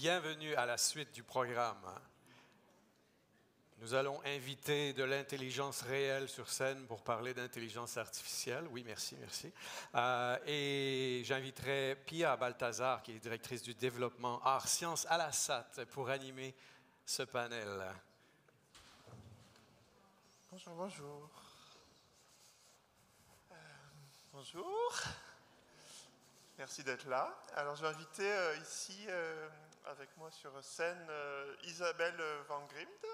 bienvenue à la suite du programme. Nous allons inviter de l'intelligence réelle sur scène pour parler d'intelligence artificielle. Oui, merci. Et j'inviterai Pia Balthazar, qui est directrice du développement Arts Sciences à la SAT, pour animer ce panel. Bonjour, bonjour. Bonjour. Merci d'être là. Alors, je vais inviter ici, avec moi sur scène, Isabelle Van Grimd,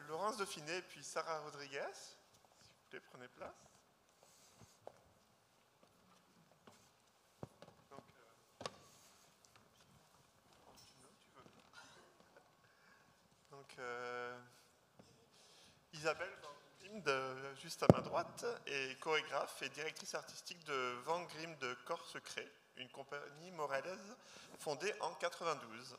Laurence Dauphiné et puis Sarah Rodriguez. S'il vous plaît, prenez place. Isabelle Van Grimd, juste à ma droite, est chorégraphe et directrice artistique de Van Grimd Corps Secret, une compagnie montréalaise fondée en 1992.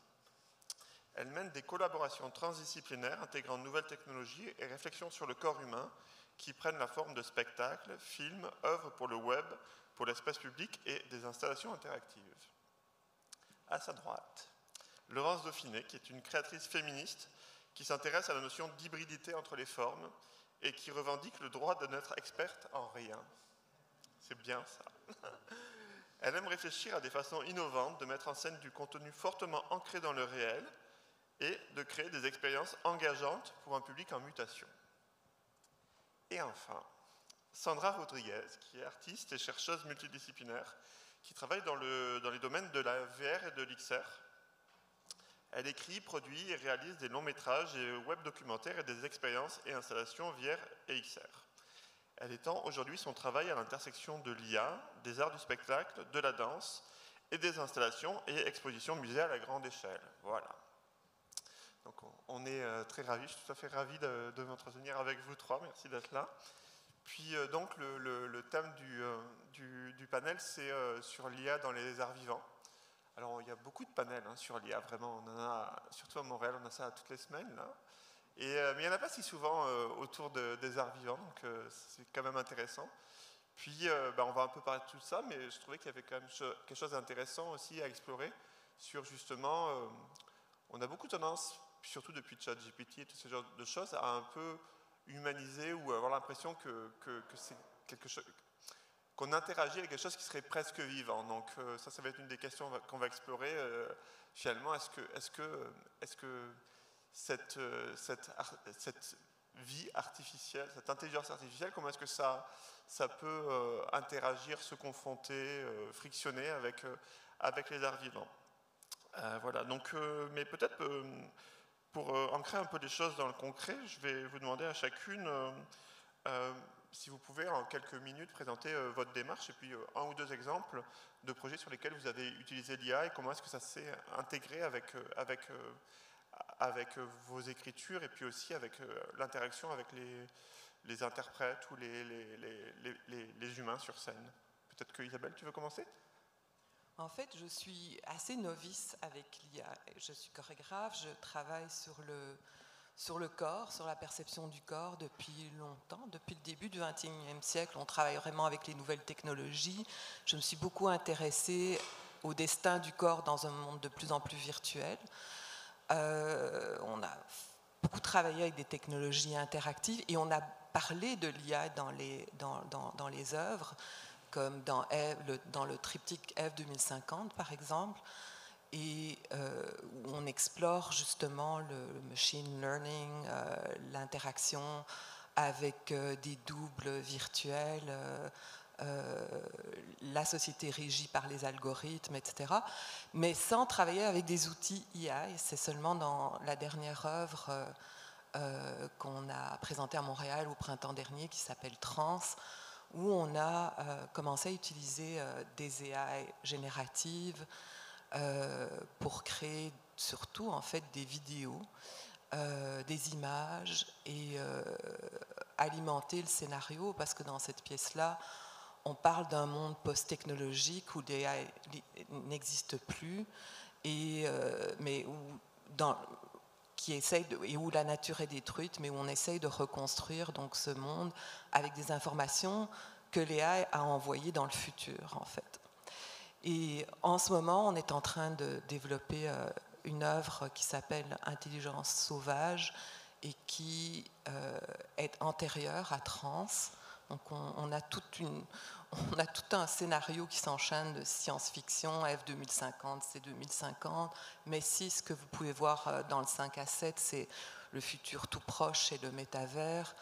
Elle mène des collaborations transdisciplinaires intégrant nouvelles technologies et réflexions sur le corps humain qui prennent la forme de spectacles, films, œuvres pour le web, pour l'espace public et des installations interactives. À sa droite, Laurence Dauphiné, qui est une créatrice féministe qui s'intéresse à la notion d'hybridité entre les formes et qui revendique le droit de n'être experte en rien. C'est bien ça. Elle aime réfléchir à des façons innovantes de mettre en scène du contenu fortement ancré dans le réel et de créer des expériences engageantes pour un public en mutation. Et enfin, Sandra Rodriguez, qui est artiste et chercheuse multidisciplinaire, qui travaille dans les domaines de la VR et de l'XR. Elle écrit, produit et réalise des longs métrages et web documentaires et des expériences et installations VR et XR. Elle étend aujourd'hui son travail à l'intersection de l'IA, des arts du spectacle, de la danse et des installations et expositions musées à la grande échelle. Voilà. Donc on est très ravis, je suis tout à fait ravi de m'entretenir avec vous trois, merci d'être là. Puis donc le thème du panel, c'est sur l'IA dans les arts vivants. Alors il y a beaucoup de panels sur l'IA, vraiment, on en a, surtout à Montréal, on a ça toutes les semaines là. Mais il n'y en a pas si souvent autour des arts vivants, donc c'est quand même intéressant. Puis on va un peu parler de tout ça, mais je trouvais qu'il y avait quand même quelque chose d'intéressant aussi à explorer sur justement, on a beaucoup tendance, surtout depuis ChatGPT et tout ce genre de choses, à un peu humaniser ou avoir l'impression que c'est quelque chose, qu'on interagit avec quelque chose qui serait presque vivant. Donc ça va être une des questions qu'on va explorer finalement. Est-ce que cette vie artificielle, cette intelligence artificielle, comment est-ce que ça peut interagir, se confronter, frictionner avec les arts vivants. Voilà, donc, mais peut-être pour ancrer un peu les choses dans le concret, je vais vous demander à chacune si vous pouvez en quelques minutes présenter votre démarche et puis un ou deux exemples de projets sur lesquels vous avez utilisé l'IA et comment est-ce que ça s'est intégré avec vos écritures et puis aussi avec l'interaction avec les interprètes ou les humains sur scène. Peut-être que Isabelle, tu veux commencer ? En fait, je suis assez novice avec l'IA. Je suis chorégraphe, je travaille sur le corps, sur la perception du corps depuis longtemps. Depuis le début du XXIe siècle, on travaille vraiment avec les nouvelles technologies. Je me suis beaucoup intéressée au destin du corps dans un monde de plus en plus virtuel. On a beaucoup travaillé avec des technologies interactives et on a parlé de l'IA dans les œuvres, comme dans le triptyque Eve 2050 par exemple, et où on explore justement le machine learning, l'interaction avec des doubles virtuels, la société régie par les algorithmes, etc., mais sans travailler avec des outils IA. Et c'est seulement dans la dernière œuvre qu'on a présentée à Montréal au printemps dernier, qui s'appelle Trans, où on a commencé à utiliser des AI génératives pour créer surtout en fait des vidéos, des images et alimenter le scénario, parce que dans cette pièce-là, on parle d'un monde post-technologique où l'AI n'existe plus, mais où la nature est détruite, mais où on essaye de reconstruire donc ce monde avec des informations que l'AI a envoyées dans le futur, en fait. Et en ce moment, on est en train de développer une œuvre qui s'appelle Intelligence sauvage et qui est antérieure à Trans. Donc on a tout un scénario qui s'enchaîne de science-fiction, F 2050, C 2050, mais si ce que vous pouvez voir dans le 5 à 7, c'est le futur tout proche et le métavers.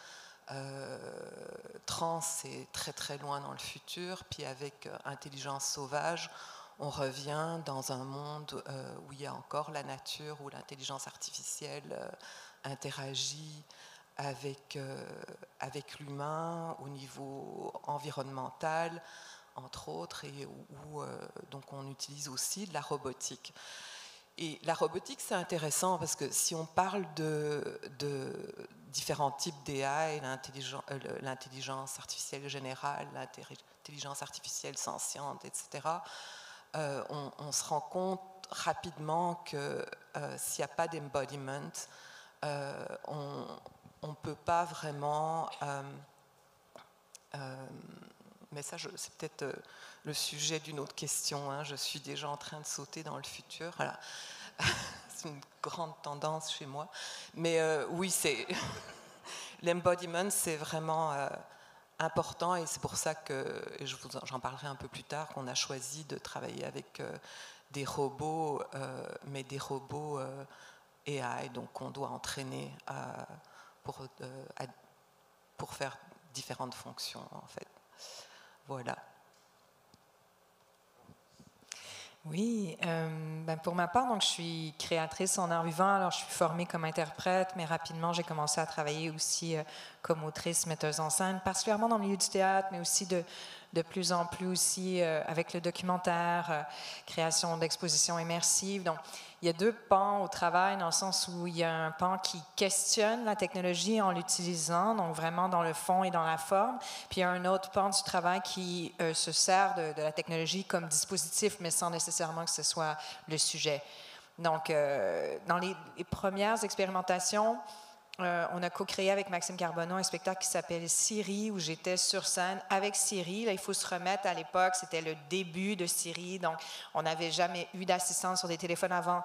Trans, c'est très très loin dans le futur, puis avec Intelligence sauvage, on revient dans un monde où il y a encore la nature, où l'intelligence artificielle interagit avec l'humain au niveau environnemental, entre autres, et où donc on utilise aussi de la robotique. Et la robotique, c'est intéressant parce que si on parle de différents types d'AI, l'intelligence artificielle générale, l'intelligence artificielle sentiente, etc., on se rend compte rapidement que s'il n'y a pas d'embodiment, on ne peut pas vraiment... mais ça, c'est peut-être le sujet d'une autre question. Hein. Je suis déjà en train de sauter dans le futur. Voilà. C'est une grande tendance chez moi. Mais oui, l'embodiment, c'est vraiment important. Et c'est pour ça que, et j'en parlerai un peu plus tard, qu'on a choisi de travailler avec des robots, mais des robots AI, donc qu'on doit entraîner pour faire différentes fonctions, en fait. Voilà. Oui, pour ma part, donc, je suis créatrice en art vivant, alors je suis formée comme interprète, mais rapidement j'ai commencé à travailler aussi comme autrice, metteuse en scène, particulièrement dans le milieu du théâtre, mais aussi de plus en plus aussi avec le documentaire, création d'expositions immersives. Donc, il y a deux pans au travail, dans le sens où il y a un pan qui questionne la technologie en l'utilisant, donc vraiment dans le fond et dans la forme, puis il y a un autre pan du travail qui se sert de la technologie comme dispositif, mais sans nécessairement que ce soit le sujet. Donc, dans les premières expérimentations, on a co-créé avec Maxime Carbonneau un spectacle qui s'appelle Siri, où j'étais sur scène avec Siri. Là, il faut se remettre à l'époque, c'était le début de Siri, donc on n'avait jamais eu d'assistante sur des téléphones avant.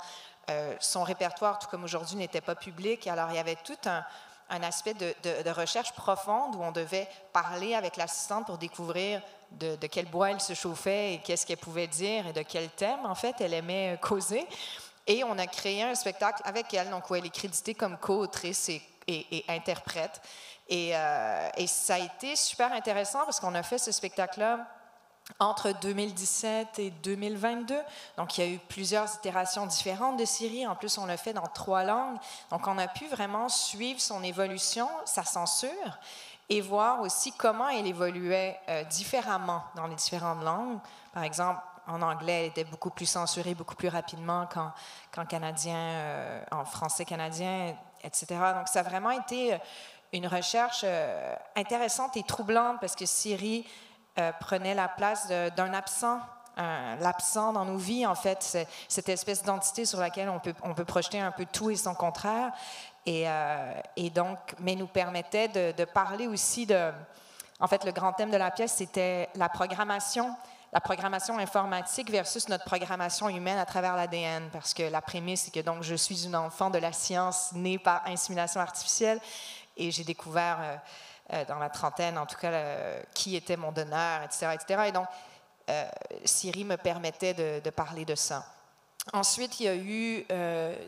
Son répertoire, tout comme aujourd'hui, n'était pas public. Alors, il y avait tout un aspect de recherche profonde où on devait parler avec l'assistante pour découvrir de quel bois elle se chauffait et qu'est-ce qu'elle pouvait dire et de quel thème, en fait, elle aimait causer. Et on a créé un spectacle avec elle, donc où elle est créditée comme co-autrice et interprète. Et ça a été super intéressant parce qu'on a fait ce spectacle-là entre 2017 et 2022. Donc, il y a eu plusieurs itérations différentes de Siri. En plus, on l'a fait dans 3 langues. Donc, on a pu vraiment suivre son évolution, sa censure, et voir aussi comment elle évoluait différemment dans les différentes langues. Par exemple, en anglais, elle était beaucoup plus censurée, beaucoup plus rapidement qu'en canadien, en français canadien, etc. Donc, ça a vraiment été une recherche intéressante et troublante parce que Siri prenait la place d'un absent. L'absent dans nos vies, en fait, c'est cette espèce d'entité sur laquelle on peut projeter un peu tout et son contraire. Et donc, mais nous permettait de parler aussi de... En fait, le grand thème de la pièce, c'était la programmation informatique versus notre programmation humaine à travers l'ADN, parce que la prémisse, c'est que donc je suis une enfant de la science née par insémination artificielle, et j'ai découvert dans la trentaine, en tout cas, qui était mon donneur, etc., etc. Et donc, Siri me permettait de parler de ça. Ensuite, il y a eu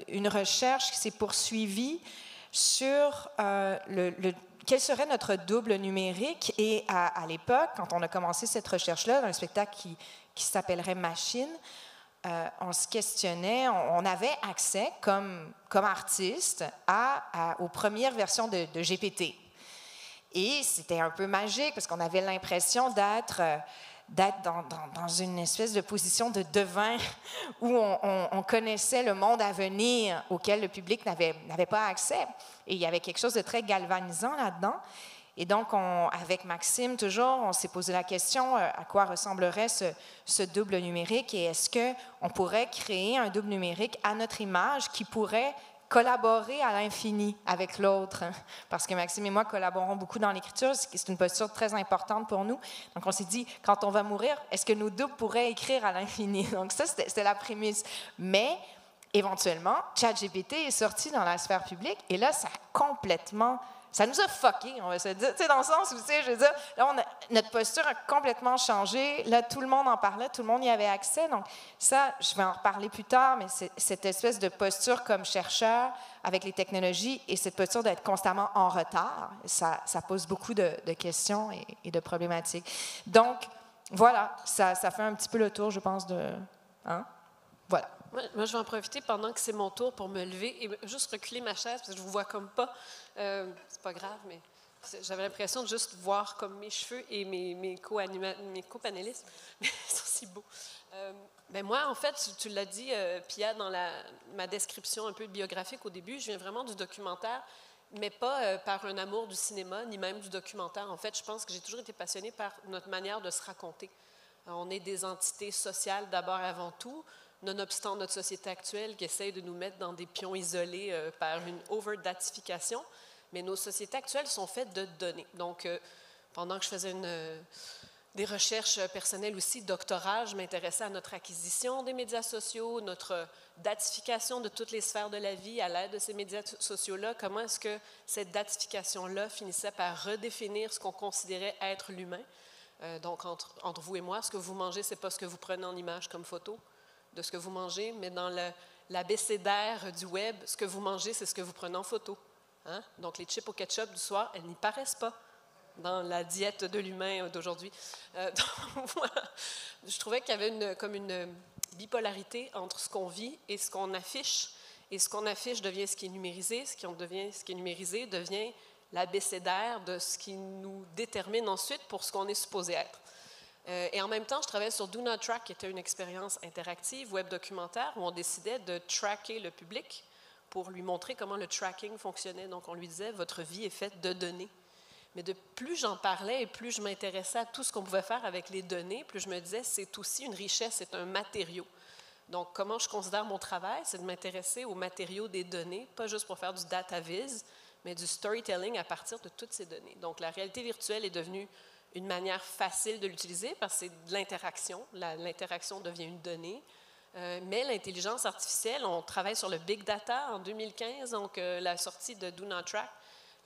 une recherche qui s'est poursuivie sur quel serait notre double numérique. Et à l'époque, quand on a commencé cette recherche-là, dans un spectacle qui s'appellerait Machine, on se questionnait, on avait accès comme artiste aux premières versions de GPT. Et c'était un peu magique parce qu'on avait l'impression d'être dans une espèce de position de devin où on connaissait le monde à venir auquel le public n'avait pas accès. Et il y avait quelque chose de très galvanisant là-dedans. Et donc, avec Maxime, toujours, on s'est posé la question à quoi ressemblerait ce double numérique et est-ce qu'on pourrait créer un double numérique à notre image qui pourrait collaborer à l'infini avec l'autre. Parce que Maxime et moi collaborons beaucoup dans l'écriture. C'est une posture très importante pour nous. Donc, on s'est dit, quand on va mourir, est-ce que nos doubles pourraient écrire à l'infini? Donc, ça, c'était la prémisse. Mais, éventuellement, ChatGPT est sorti dans la sphère publique et là, ça nous a fucké, on va se dire. Tu sais, dans le sens où, tu sais, je veux dire, là, notre posture a complètement changé. Là, tout le monde en parlait, tout le monde y avait accès. Donc, ça, je vais en reparler plus tard, mais cette espèce de posture comme chercheur avec les technologies et cette posture d'être constamment en retard, ça pose beaucoup de questions et de problématiques. Donc, voilà, ça fait un petit peu le tour, je pense, de... Hein? Voilà. Moi, je vais en profiter pendant que c'est mon tour pour me lever et juste reculer ma chaise parce que je vous vois comme pas. C'est pas grave, mais j'avais l'impression de juste voir comme mes cheveux et mes co-panélistes. Ils sont si beaux. Moi, en fait, tu l'as dit, Pia, dans ma description un peu biographique au début, je viens vraiment du documentaire, mais pas par un amour du cinéma, ni même du documentaire. En fait, je pense que j'ai toujours été passionnée par notre manière de se raconter. On est des entités sociales d'abord et avant tout, nonobstant notre société actuelle qui essaye de nous mettre dans des pions isolés par une over-datification. Mais nos sociétés actuelles sont faites de données. Donc, pendant que je faisais des recherches personnelles aussi, doctorales, je m'intéressais à notre acquisition des médias sociaux, notre datification de toutes les sphères de la vie à l'aide de ces médias sociaux-là. Comment est-ce que cette datification-là finissait par redéfinir ce qu'on considérait être l'humain? Donc, entre vous et moi, ce que vous mangez, ce n'est pas ce que vous prenez en image comme photo de ce que vous mangez, mais dans l'abécédaire du web, ce que vous mangez, c'est ce que vous prenez en photo. Hein? Donc, les chips au ketchup du soir, elles n'y paraissent pas dans la diète de l'humain d'aujourd'hui. Donc, voilà. Je trouvais qu'il y avait une bipolarité entre ce qu'on vit et ce qu'on affiche. Et ce qu'on affiche devient ce qui est numérisé. Ce qui est numérisé devient l'abécédaire de ce qui nous détermine ensuite pour ce qu'on est supposé être. Et en même temps, je travaillais sur Do Not Track, qui était une expérience interactive, web documentaire, où on décidait de tracker le public pour lui montrer comment le tracking fonctionnait. Donc, on lui disait, votre vie est faite de données. Mais de plus j'en parlais et plus je m'intéressais à tout ce qu'on pouvait faire avec les données, plus je me disais, c'est aussi une richesse, c'est un matériau. Donc, comment je considère mon travail, c'est de m'intéresser aux matériaux des données, pas juste pour faire du data viz, mais du storytelling à partir de toutes ces données. Donc, la réalité virtuelle est devenue une manière facile de l'utiliser parce que c'est de l'interaction. L'interaction devient une donnée. Mais l'intelligence artificielle, on travaille sur le big data en 2015, donc la sortie de Do Not Track.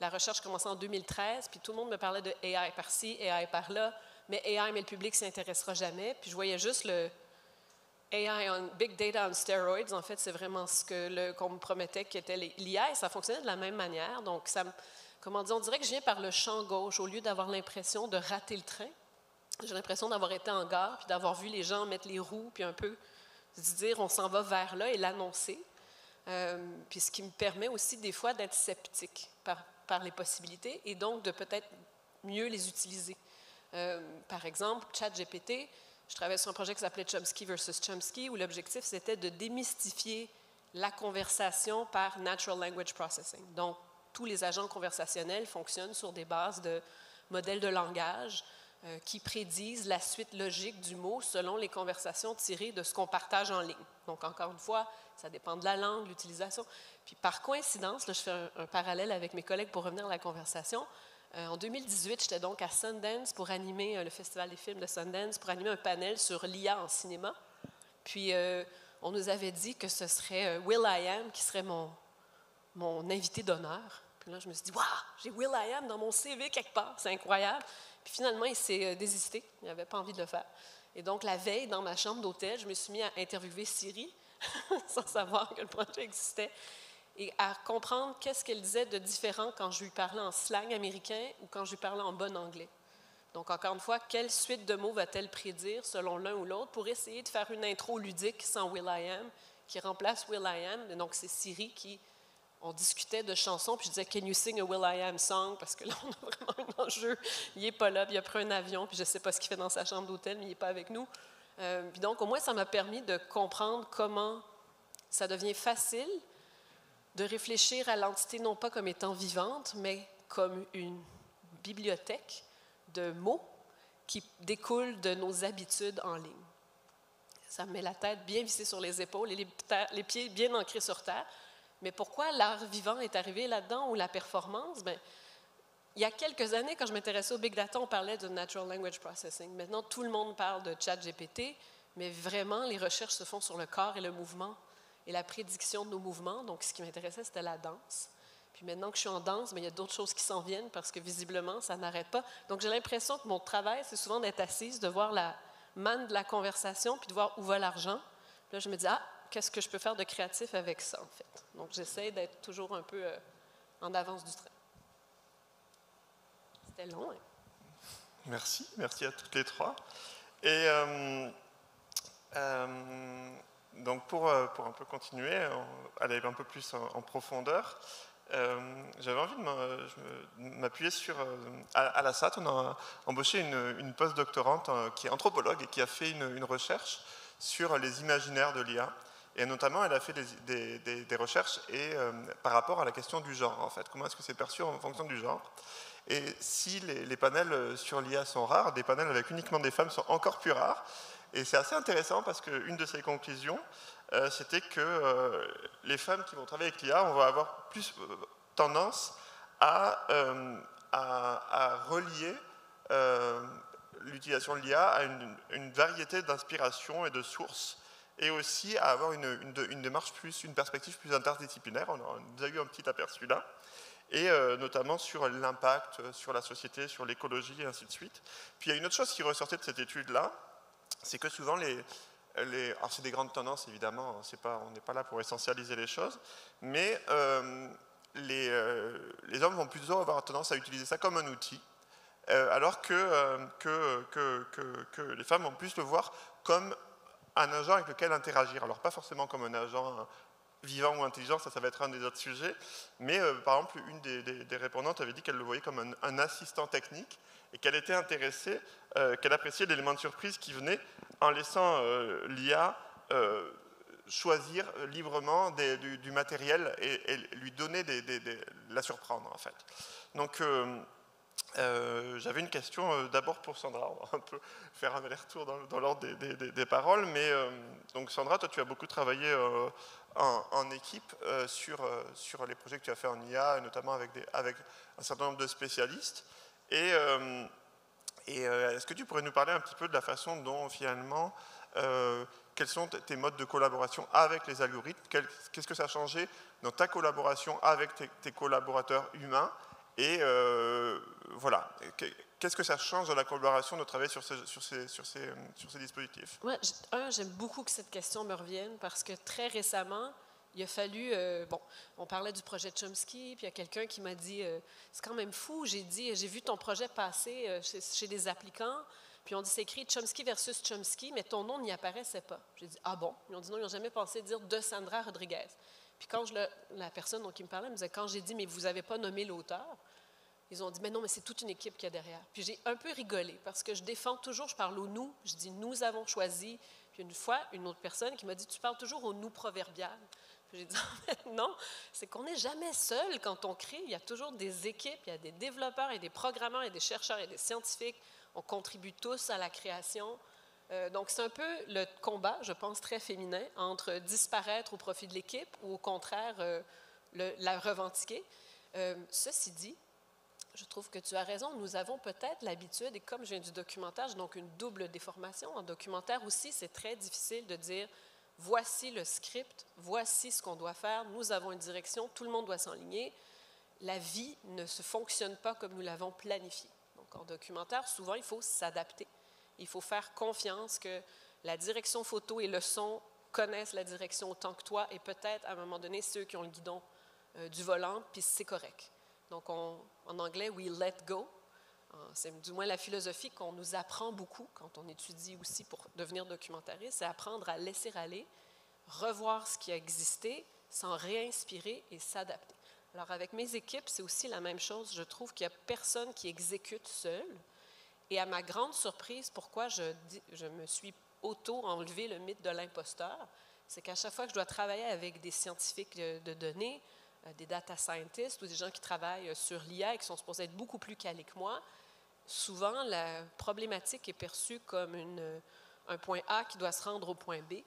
La recherche commençait en 2013, puis tout le monde me parlait de AI par-ci, AI par-là, mais AI, mais le public s'y intéressera jamais. Puis je voyais juste le AI on Big Data on Steroids. En fait, c'est vraiment ce qu'on me promettait qu'était l'IA, et ça fonctionnait de la même manière. Donc, comment dire, on dirait que je viens par le champ gauche. Au lieu d'avoir l'impression de rater le train, j'ai l'impression d'avoir été en gare, puis d'avoir vu les gens mettre les roues, puis un peu se dire on s'en va vers là et l'annoncer. Puis ce qui me permet aussi des fois d'être sceptique par les possibilités et donc de peut-être mieux les utiliser. Par exemple, ChatGPT, je travaillais sur un projet qui s'appelait Chomsky versus Chomsky, où l'objectif c'était de démystifier la conversation par Natural Language Processing. Donc, tous les agents conversationnels fonctionnent sur des bases de modèles de langage qui prédisent la suite logique du mot selon les conversations tirées de ce qu'on partage en ligne. Donc, encore une fois, ça dépend de la langue, l'utilisation. Puis, par coïncidence, là, je fais un parallèle avec mes collègues pour revenir à la conversation. En 2018, j'étais donc à Sundance pour animer le Festival des films de Sundance, pour animer un panel sur l'IA en cinéma. Puis, on nous avait dit que ce serait will.i.am qui serait mon invité d'honneur. Puis là, je me suis dit, waouh, j'ai will.i.am dans mon CV quelque part, c'est incroyable. Puis finalement, il s'est désisté, il n'avait pas envie de le faire. Et donc, la veille, dans ma chambre d'hôtel, je me suis mis à interviewer Siri, sans savoir que le projet existait, et à comprendre qu'est-ce qu'elle disait de différent quand je lui parlais en slang américain ou quand je lui parlais en bon anglais. Donc, encore une fois, quelle suite de mots va-t-elle prédire selon l'un ou l'autre pour essayer de faire une intro ludique sans will.i.am qui remplace will.i.am. Et donc, c'est Siri on discutait de chansons, puis je disais « Can you sing a will.i.am song? » Parce que là, on a vraiment un enjeu. Il n'est pas là, puis il a pris un avion, puis je ne sais pas ce qu'il fait dans sa chambre d'hôtel, mais il n'est pas avec nous. Puis donc, au moins, ça m'a permis de comprendre comment ça devient facile de réfléchir à l'entité non pas comme étant vivante, mais comme une bibliothèque de mots qui découlent de nos habitudes en ligne. Ça me met la tête bien vissée sur les épaules et les pieds bien ancrés sur terre. Mais pourquoi l'art vivant est arrivé là-dedans ou la performance? Bien, il y a quelques années, quand je m'intéressais au Big Data, on parlait de Natural Language Processing. Maintenant, tout le monde parle de ChatGPT, mais vraiment, les recherches se font sur le corps et le mouvement et la prédiction de nos mouvements. Donc, ce qui m'intéressait, c'était la danse. Puis maintenant que je suis en danse, il y a d'autres choses qui s'en viennent parce que visiblement, ça n'arrête pas. Donc, j'ai l'impression que mon travail, c'est souvent d'être assise, de voir la manne de la conversation, puis de voir où va l'argent. Puis là, je me dis, qu'est-ce que je peux faire de créatif avec ça, en fait? Donc, j'essaie d'être toujours un peu en avance du train. C'était long, hein? Merci à toutes les trois. Et donc pour un peu continuer, aller un peu plus en profondeur, j'avais envie de m'appuyer sur... à la SAT, on a embauché une post-doctorante qui est anthropologue et qui a fait une recherche sur les imaginaires de l'IA. Et notamment, elle a fait des recherches par rapport à la question du genre, en fait. Comment est-ce que c'est perçu en fonction du genre? Et si les panels sur l'IA sont rares, des panels avec uniquement des femmes sont encore plus rares. Et c'est assez intéressant parce qu'une de ses conclusions, c'était que les femmes qui vont travailler avec l'IA, on va avoir plus tendance à relier l'utilisation de l'IA à une variété d'inspirations et de sources, et aussi à avoir une démarche une perspective plus interdisciplinaire. On a déjà eu un petit aperçu là. Et notamment sur l'impact sur la société, sur l'écologie et ainsi de suite. Puis il y a une autre chose qui ressortait de cette étude-là, c'est que souvent alors c'est des grandes tendances évidemment, on n'est pas là pour essentialiser les choses, mais les hommes vont plutôt avoir tendance à utiliser ça comme un outil, alors que les femmes vont plus le voir comme un agent avec lequel interagir. Alors pas forcément comme un agent vivant ou intelligent, ça va être un des autres sujets, mais par exemple, une des répondantes avait dit qu'elle le voyait comme un assistant technique et qu'elle était intéressée, qu'elle appréciait l'élément de surprise qui venait en laissant l'IA choisir librement du matériel et lui donner la surprendre, en fait. Donc, j'avais une question d'abord pour Sandra, on va un peu faire un aller-retour dans l'ordre des paroles, mais donc Sandra, toi tu as beaucoup travaillé en équipe sur les projets que tu as fait en IA, et notamment avec un certain nombre de spécialistes. Et est-ce que tu pourrais nous parler un petit peu de la façon dont finalement, quels sont tes modes de collaboration avec les algorithmes, qu'est-ce que ça a changé dans ta collaboration avec tes collaborateurs humains, et voilà, qu'est-ce que ça change dans la collaboration de travailler sur ces dispositifs? Moi, j'aime beaucoup que cette question me revienne parce que très récemment, il a fallu... on parlait du projet Chomsky, puis il y a quelqu'un qui m'a dit c'est quand même fou, j'ai vu ton projet passer chez des applicants, puis on dit c'est écrit Chomsky versus Chomsky, mais ton nom n'y apparaissait pas. J'ai dit ah bon? Ils ont dit non, ils n'ont jamais pensé dire de Sandra Rodriguez. Puis quand la personne qui me parlait me disait, quand j'ai dit mais vous n'avez pas nommé l'auteur, ils ont dit, mais non, mais c'est toute une équipe qu'il y a derrière. Puis j'ai un peu rigolé, parce que je défends toujours, je parle au nous, je dis, nous avons choisi. Puis une fois, une autre personne qui m'a dit, tu parles toujours au nous proverbial. Puis j'ai dit, non, c'est qu'on n'est jamais seul quand on crée. Il y a toujours des équipes, il y a des développeurs, et des programmeurs, et des chercheurs, et des scientifiques. On contribue tous à la création. Donc c'est un peu le combat, je pense, très féminin, entre disparaître au profit de l'équipe ou au contraire la revendiquer. Ceci dit, je trouve que tu as raison, nous avons peut-être l'habitude, et comme je viens du documentaire, j'ai donc une double déformation. En documentaire aussi, c'est très difficile de dire, voici le script, voici ce qu'on doit faire, nous avons une direction, tout le monde doit s'enligner. La vie ne se fonctionne pas comme nous l'avons planifié. Donc en documentaire, souvent, il faut s'adapter. Il faut faire confiance que la direction photo et le son connaissent la direction autant que toi, et peut-être, à un moment donné, ceux qui ont le guidon du volant, puis c'est correct. Donc, en anglais, we let go. C'est du moins la philosophie qu'on nous apprend beaucoup quand on étudie aussi pour devenir documentariste, c'est apprendre à laisser aller, revoir ce qui a existé, s'en réinspirer et s'adapter. Alors, avec mes équipes, c'est aussi la même chose. Je trouve qu'il n'y a personne qui exécute seul. Et à ma grande surprise, pourquoi je me suis auto-enlevé le mythe de l'imposteur, c'est qu'à chaque fois que je dois travailler avec des scientifiques de données, des data scientists ou des gens qui travaillent sur l'IA et qui sont supposés être beaucoup plus calés que moi, souvent la problématique est perçue comme un point A qui doit se rendre au point B,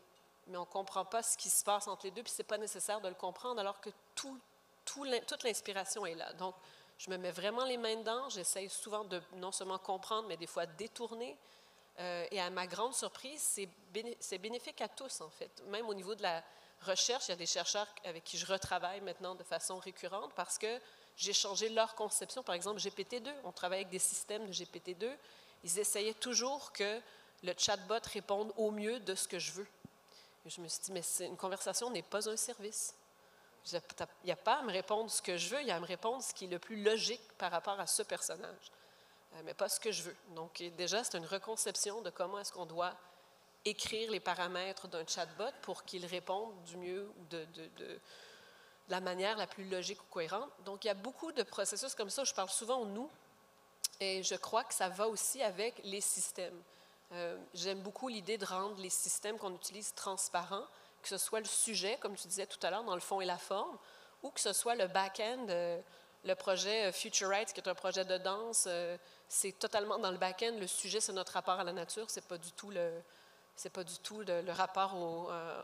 mais on ne comprend pas ce qui se passe entre les deux, puis ce n'est pas nécessaire de le comprendre, alors que toute l'inspiration est là. Donc, je me mets vraiment les mains dedans. J'essaye souvent de non seulement comprendre, mais des fois détourner. Et à ma grande surprise, c'est bénéfique à tous, en fait. Même au niveau de la recherche, il y a des chercheurs avec qui je retravaille maintenant de façon récurrente parce que j'ai changé leur conception. Par exemple, GPT-2, on travaille avec des systèmes de GPT-2. Ils essayaient toujours que le chatbot réponde au mieux de ce que je veux. Et je me suis dit, mais une conversation n'est pas un service. Il n'y a pas à me répondre ce que je veux, il y a à me répondre ce qui est le plus logique par rapport à ce personnage, mais pas ce que je veux. Donc déjà, c'est une reconception de comment est-ce qu'on doit écrire les paramètres d'un chatbot pour qu'il réponde du mieux ou de la manière la plus logique ou cohérente. Donc il y a beaucoup de processus comme ça, je parle souvent au « nous », et je crois que ça va aussi avec les systèmes. J'aime beaucoup l'idée de rendre les systèmes qu'on utilise transparents, que ce soit le sujet, comme tu disais tout à l'heure, dans le fond et la forme, ou que ce soit le back-end, le projet Future Rights, qui est un projet de danse, c'est totalement dans le back-end. Le sujet, c'est notre rapport à la nature, c'est pas du tout le rapport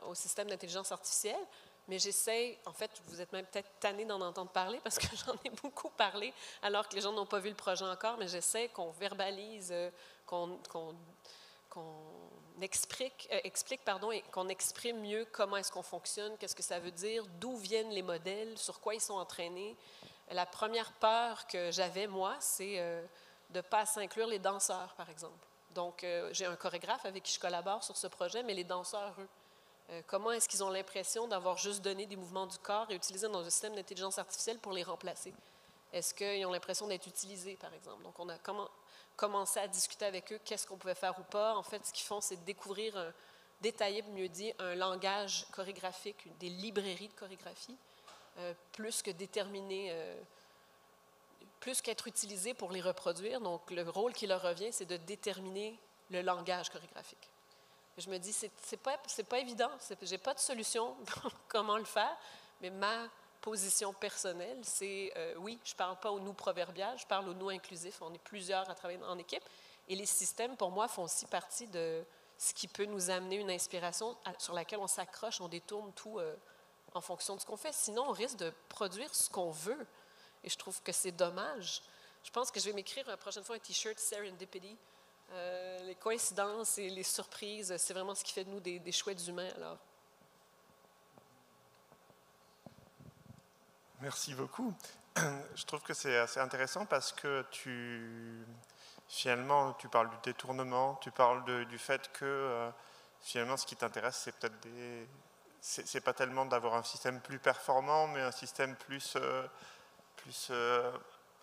au système d'intelligence artificielle. Mais j'essaie, en fait, vous êtes même peut-être tanné d'en entendre parler parce que j'en ai beaucoup parlé alors que les gens n'ont pas vu le projet encore, mais j'essaie qu'on verbalise, qu'on explique, et qu'on exprime mieux comment est-ce qu'on fonctionne, qu'est-ce que ça veut dire, d'où viennent les modèles, sur quoi ils sont entraînés. La première peur que j'avais, moi, c'est de ne pas inclure les danseurs, par exemple. Donc, j'ai un chorégraphe avec qui je collabore sur ce projet, mais les danseurs, eux, comment est-ce qu'ils ont l'impression d'avoir juste donné des mouvements du corps et utilisé dans un système d'intelligence artificielle pour les remplacer? Est-ce qu'ils ont l'impression d'être utilisés, par exemple? Donc, on a commencé à discuter avec eux qu'est-ce qu'on pouvait faire ou pas. En fait, ce qu'ils font, c'est découvrir, détailler, mieux dit, un langage chorégraphique, des librairies de chorégraphie, plus que déterminer, plus qu'être utilisé pour les reproduire. Donc, le rôle qui leur revient, c'est de déterminer le langage chorégraphique. Et je me dis, c'est pas évident, j'ai pas de solution pour comment le faire, mais ma position personnelle, c'est, oui, je parle pas au nous proverbial, je parle au nous inclusif, on est plusieurs à travailler en équipe, et les systèmes, pour moi, font aussi partie de ce qui peut nous amener une inspiration sur laquelle on s'accroche, on détourne tout en fonction de ce qu'on fait. Sinon, on risque de produire ce qu'on veut. Et je trouve que c'est dommage. Je pense que je vais m'écrire la prochaine fois un T-shirt Serendipity. Les coïncidences et les surprises, c'est vraiment ce qui fait de nous des chouettes humains. Alors. Merci beaucoup. Je trouve que c'est assez intéressant parce que finalement, tu parles du détournement, tu parles du fait que finalement, ce qui t'intéresse, c'est peut-être c'est pas tellement d'avoir un système plus performant, mais un système plus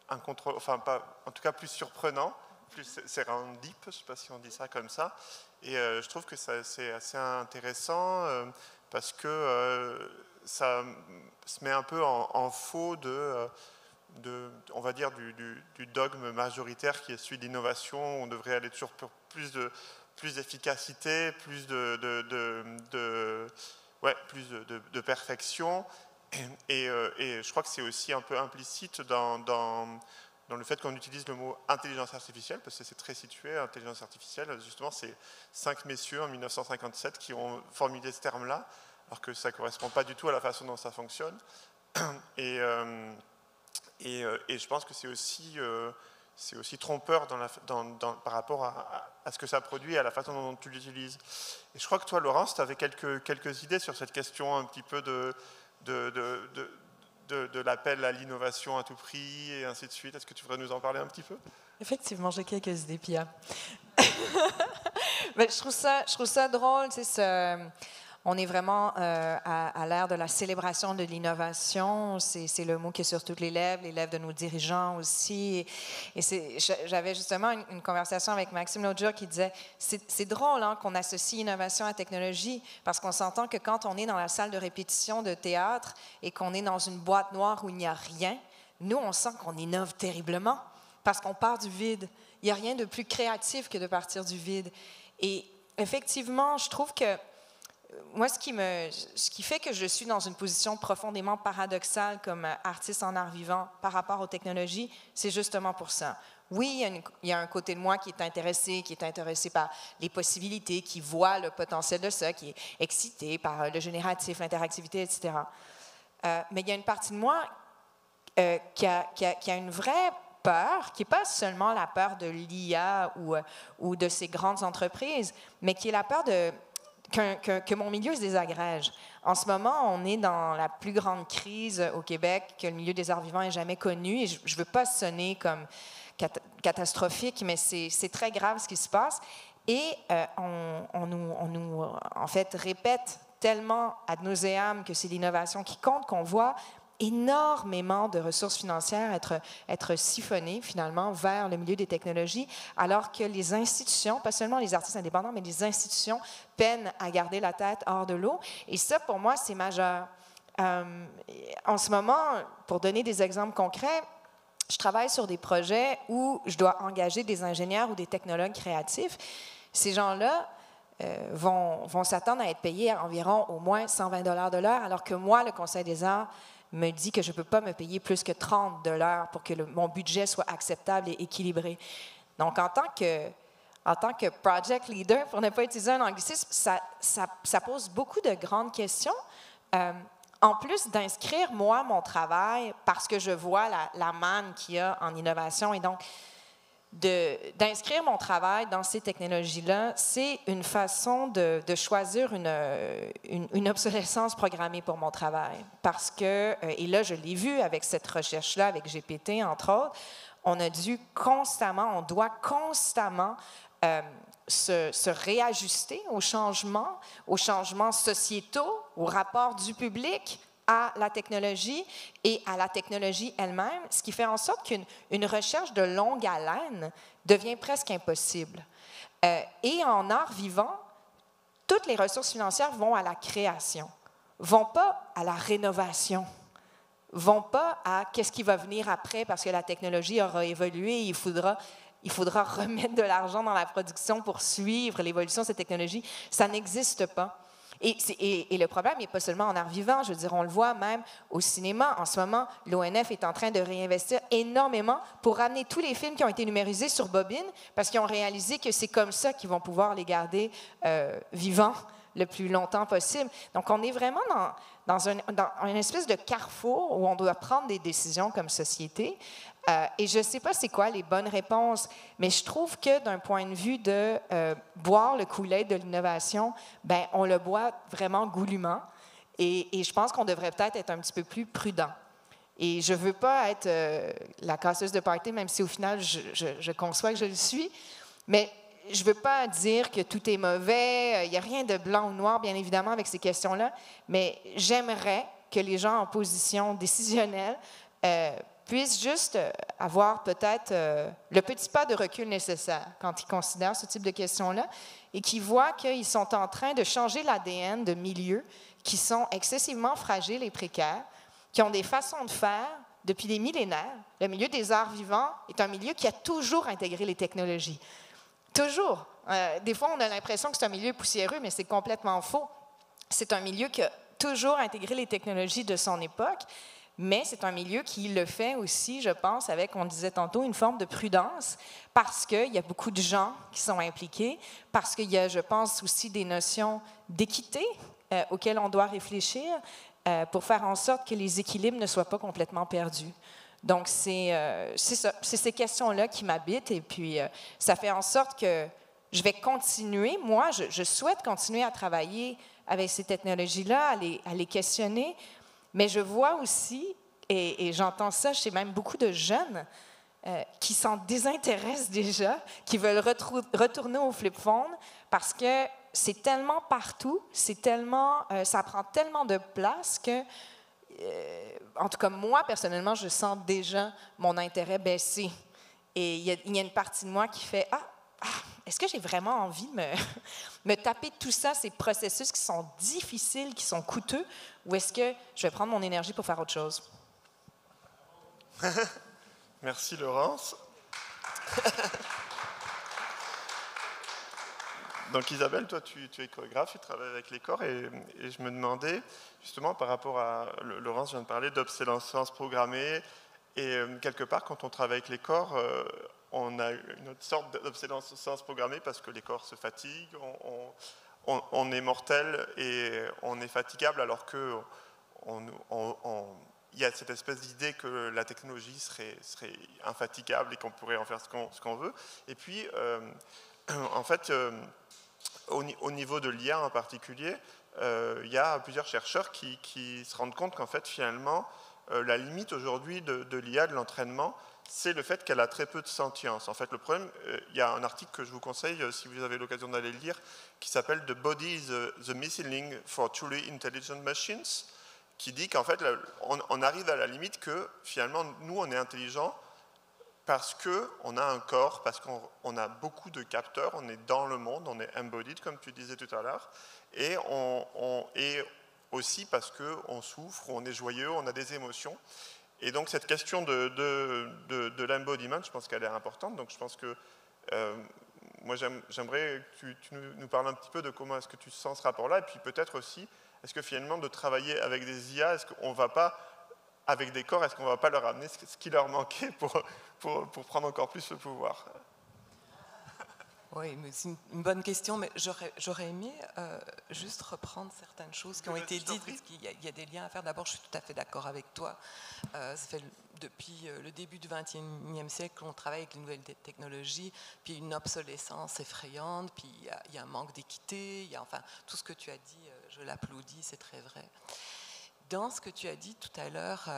enfin pas, en tout cas plus surprenant, plus sérendip, je ne sais pas si on dit ça comme ça. Et je trouve que c'est assez intéressant parce que ça se met un peu en faux on va dire, du dogme majoritaire qui est celui de l'innovation. On devrait aller toujours pour plus d'efficacité, plus de perfection. Et je crois que c'est aussi un peu implicite dans le fait qu'on utilise le mot intelligence artificielle, parce que c'est très situé, intelligence artificielle. Justement, c'est 5 messieurs en 1957 qui ont formulé ce terme-là, alors que ça ne correspond pas du tout à la façon dont ça fonctionne. Et je pense que c'est aussi trompeur par rapport à ce que ça produit et à la façon dont tu l'utilises. Et je crois que toi, Laurence, tu avais quelques idées sur cette question un petit peu de l'appel à l'innovation à tout prix et ainsi de suite. Est-ce que tu voudrais nous en parler un petit peu? Effectivement, j'ai quelques idées, Pia. Mais je trouve ça drôle, tu sais, on est vraiment à l'ère de la célébration de l'innovation. C'est le mot qui est sur toutes les lèvres de nos dirigeants aussi. Et j'avais justement une conversation avec Maxime l'autre jour qui disait, c'est drôle hein, qu'on associe innovation à technologie, parce qu'on s'entend que quand on est dans la salle de répétition de théâtre et qu'on est dans une boîte noire où il n'y a rien, nous, on sent qu'on innove terriblement, parce qu'on part du vide. Il n'y a rien de plus créatif que de partir du vide. Et effectivement, je trouve que moi, ce qui fait que je suis dans une position profondément paradoxale comme artiste en art vivant par rapport aux technologies, c'est justement pour ça. Oui, il y a un côté de moi qui est intéressé par les possibilités, qui voit le potentiel de ça, qui est excité par le génératif, l'interactivité, etc. mais il y a une partie de moi qui a une vraie peur, qui n'est pas seulement la peur de l'IA ou de ces grandes entreprises, mais qui est la peur que mon milieu se désagrège. En ce moment, on est dans la plus grande crise au Québec que le milieu des arts vivants ait jamais connue. Et je ne veux pas sonner comme catastrophique, mais c'est très grave ce qui se passe. Et on nous en fait, répète tellement ad nauseam que c'est l'innovation qui compte, qu'on voit énormément de ressources financières être siphonnées finalement vers le milieu des technologies, alors que les institutions, pas seulement les artistes indépendants, mais les institutions peinent à garder la tête hors de l'eau. Et ça, pour moi, c'est majeur. En ce moment, pour donner des exemples concrets, je travaille sur des projets où je dois engager des ingénieurs ou des technologues créatifs. Ces gens-là vont s'attendre à être payés à environ au moins 120 $ de l'heure, alors que moi, le Conseil des arts me dit que je ne peux pas me payer plus que 30 $ pour que mon budget soit acceptable et équilibré. Donc, en tant que project leader, pour ne pas utiliser un anglicisme, ça pose beaucoup de grandes questions. En plus d'inscrire, moi, mon travail, parce que je vois la manne qu'il y a en innovation, et donc d'inscrire mon travail dans ces technologies-là, c'est une façon de choisir une obsolescence programmée pour mon travail. Parce que, et là, je l'ai vu avec cette recherche-là, avec GPT, entre autres, on doit constamment se réajuster aux changements sociétaux, aux rapports du public à la technologie et à la technologie elle-même, ce qui fait en sorte qu'une recherche de longue haleine devient presque impossible. Et en art vivant, toutes les ressources financières vont à la création, vont pas à la rénovation, vont pas à qu'est-ce qui va venir après parce que la technologie aura évolué et il faudra remettre de l'argent dans la production pour suivre l'évolution de cette technologie. Ça n'existe pas. Et le problème n'est pas seulement en art vivant, je veux dire, on le voit même au cinéma. En ce moment, l'ONF est en train de réinvestir énormément pour ramener tous les films qui ont été numérisés sur bobine parce qu'ils ont réalisé que c'est comme ça qu'ils vont pouvoir les garder vivants le plus longtemps possible. Donc, on est vraiment dans une espèce de carrefour où on doit prendre des décisions comme société. Et je ne sais pas c'est quoi les bonnes réponses, mais je trouve que d'un point de vue de boire le Kool-Aid de l'innovation, ben, on le boit vraiment goulûment. Et je pense qu'on devrait peut-être être un petit peu plus prudent. Et je ne veux pas être la casseuse de party, même si au final, je conçois que je le suis. Mais je ne veux pas dire que tout est mauvais. Il n'y a rien de blanc ou noir, bien évidemment, avec ces questions-là. Mais j'aimerais que les gens en position décisionnelle puissent juste avoir peut-être le petit pas de recul nécessaire quand ils considèrent ce type de questions-là et qui voient qu'ils sont en train de changer l'ADN de milieux qui sont excessivement fragiles et précaires, qui ont des façons de faire depuis des millénaires. Le milieu des arts vivants est un milieu qui a toujours intégré les technologies. Toujours. Des fois, on a l'impression que c'est un milieu poussiéreux, mais c'est complètement faux. C'est un milieu qui a toujours intégré les technologies de son époque, mais c'est un milieu qui le fait aussi, je pense, avec, on disait tantôt, une forme de prudence, parce qu'il y a beaucoup de gens qui sont impliqués, parce qu'il y a, je pense, aussi des notions d'équité auxquelles on doit réfléchir pour faire en sorte que les équilibres ne soient pas complètement perdus. Donc, c'est ces questions-là qui m'habitent, et puis ça fait en sorte que je vais continuer, moi, je souhaite continuer à travailler avec ces technologies-là, à les questionner, mais je vois aussi, et j'entends ça chez même beaucoup de jeunes qui s'en désintéressent déjà, qui veulent retourner au flip phone parce que c'est tellement partout, ça prend tellement de place que, en tout cas moi personnellement, je sens déjà mon intérêt baisser. Et il y a une partie de moi qui fait est-ce que j'ai vraiment envie de me taper tout ça, ces processus qui sont difficiles, qui sont coûteux, ou est-ce que je vais prendre mon énergie pour faire autre chose? Merci Laurence. Donc Isabelle, toi tu es chorégraphe, tu travailles avec les corps et je me demandais justement par rapport à, Laurence vient de parler d'obsolescence programmée et quelque part quand on travaille avec les corps, on a une autre sorte d'obsolescence programmée parce que les corps se fatiguent, on est mortel et on est fatigable alors que il y a cette espèce d'idée que la technologie serait infatigable et qu'on pourrait en faire ce qu'on veut. Et puis, en fait, au niveau de l'IA en particulier, il y a plusieurs chercheurs qui se rendent compte qu'en fait, finalement, la limite aujourd'hui de l'IA, de l'entraînement, c'est le fait qu'elle a très peu de sentience. En fait, le problème, il y a un article que je vous conseille, si vous avez l'occasion d'aller le lire, qui s'appelle « The Body is the Missing Link for Truly Intelligent Machines », qui dit qu'en fait, on arrive à la limite que, finalement, nous, on est intelligents parce qu'on a un corps, parce qu'on a beaucoup de capteurs, on est dans le monde, on est embodied, comme tu disais tout à l'heure, et aussi parce qu'on souffre, on est joyeux, on a des émotions. Et donc cette question de l'embodiment, je pense qu'elle est importante. Donc je pense que moi j'aimerais que tu nous parles un petit peu de comment est-ce que tu sens ce rapport-là, et puis peut-être aussi, est-ce que finalement de travailler avec des IA, est-ce qu'on ne va pas, avec des corps, est-ce qu'on ne va pas leur amener ce qui leur manquait pour prendre encore plus ce pouvoir? Oui, c'est une bonne question, mais j'aurais aimé juste reprendre certaines choses qui ont été dites, parce qu'il y a des liens à faire. D'abord, je suis tout à fait d'accord avec toi. Ça fait depuis le début du XXIe siècle qu'on travaille avec les nouvelles technologies, puis une obsolescence effrayante, puis il y a un manque d'équité, enfin, tout ce que tu as dit, je l'applaudis, c'est très vrai. Dans ce que tu as dit tout à l'heure,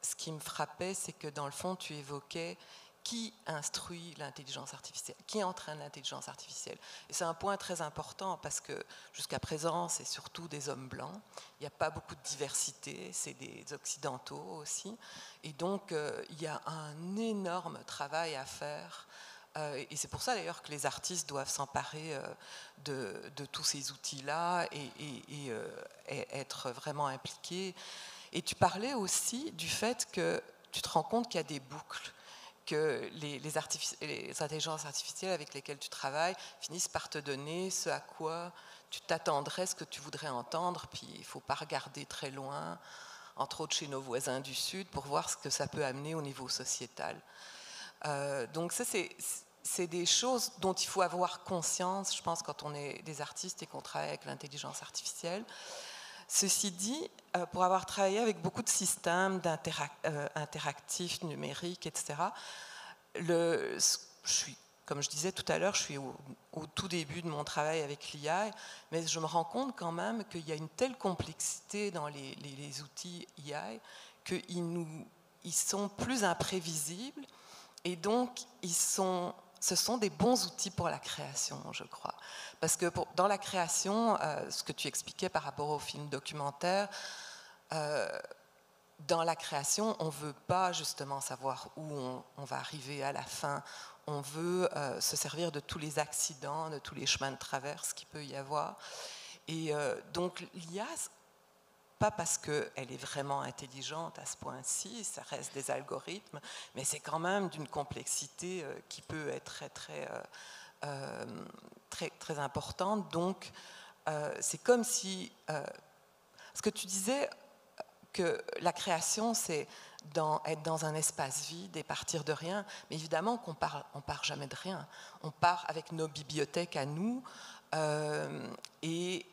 ce qui me frappait, c'est que dans le fond, tu évoquais qui instruit l'intelligence artificielle, qui entraîne l'intelligence artificielle. Et c'est un point très important parce que jusqu'à présent, c'est surtout des hommes blancs. Il n'y a pas beaucoup de diversité, c'est des occidentaux aussi. Et donc, il y a un énorme travail à faire. Et c'est pour ça d'ailleurs que les artistes doivent s'emparer de tous ces outils-là et être vraiment impliqués. Et tu parlais aussi du fait que tu te rends compte qu'il y a des boucles, que les intelligences artificielles avec lesquelles tu travailles finissent par te donner ce à quoi tu t'attendrais, ce que tu voudrais entendre, puis il ne faut pas regarder très loin, entre autres chez nos voisins du Sud, pour voir ce que ça peut amener au niveau sociétal. Donc ça, c'est des choses dont il faut avoir conscience, je pense, quand on est des artistes et qu'on travaille avec l'intelligence artificielle. Ceci dit, pour avoir travaillé avec beaucoup de systèmes interactifs, numériques, etc., comme je disais tout à l'heure, je suis au tout début de mon travail avec l'IA, mais je me rends compte quand même qu'il y a une telle complexité dans les outils IA qu'ils sont plus imprévisibles et donc ce sont des bons outils pour la création, je crois. Parce que dans la création, ce que tu expliquais par rapport au film documentaire, dans la création, on ne veut pas justement savoir où on va arriver à la fin. On veut se servir de tous les accidents, de tous les chemins de traverse qu'il peut y avoir. Et donc l'IA, pas parce qu'elle est vraiment intelligente à ce point-ci, ça reste des algorithmes, mais c'est quand même d'une complexité qui peut être très importante. Donc, c'est comme si... ce que tu disais, que la création, c'est être dans un espace vide et partir de rien, mais évidemment qu'on part jamais de rien. On part avec nos bibliothèques à nous, et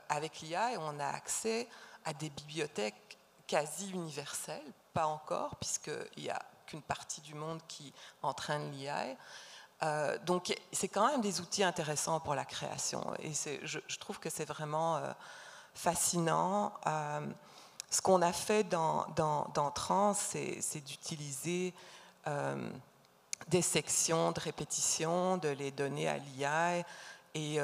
avec l'IA, on a accès à des bibliothèques quasi universelles, pas encore, puisqu'il n'y a qu'une partie du monde qui entraîne l'IA. Donc c'est quand même des outils intéressants pour la création. Et je trouve que c'est vraiment fascinant. Ce qu'on a fait dans Trans, c'est d'utiliser des sections de répétition, de les donner à l'IA et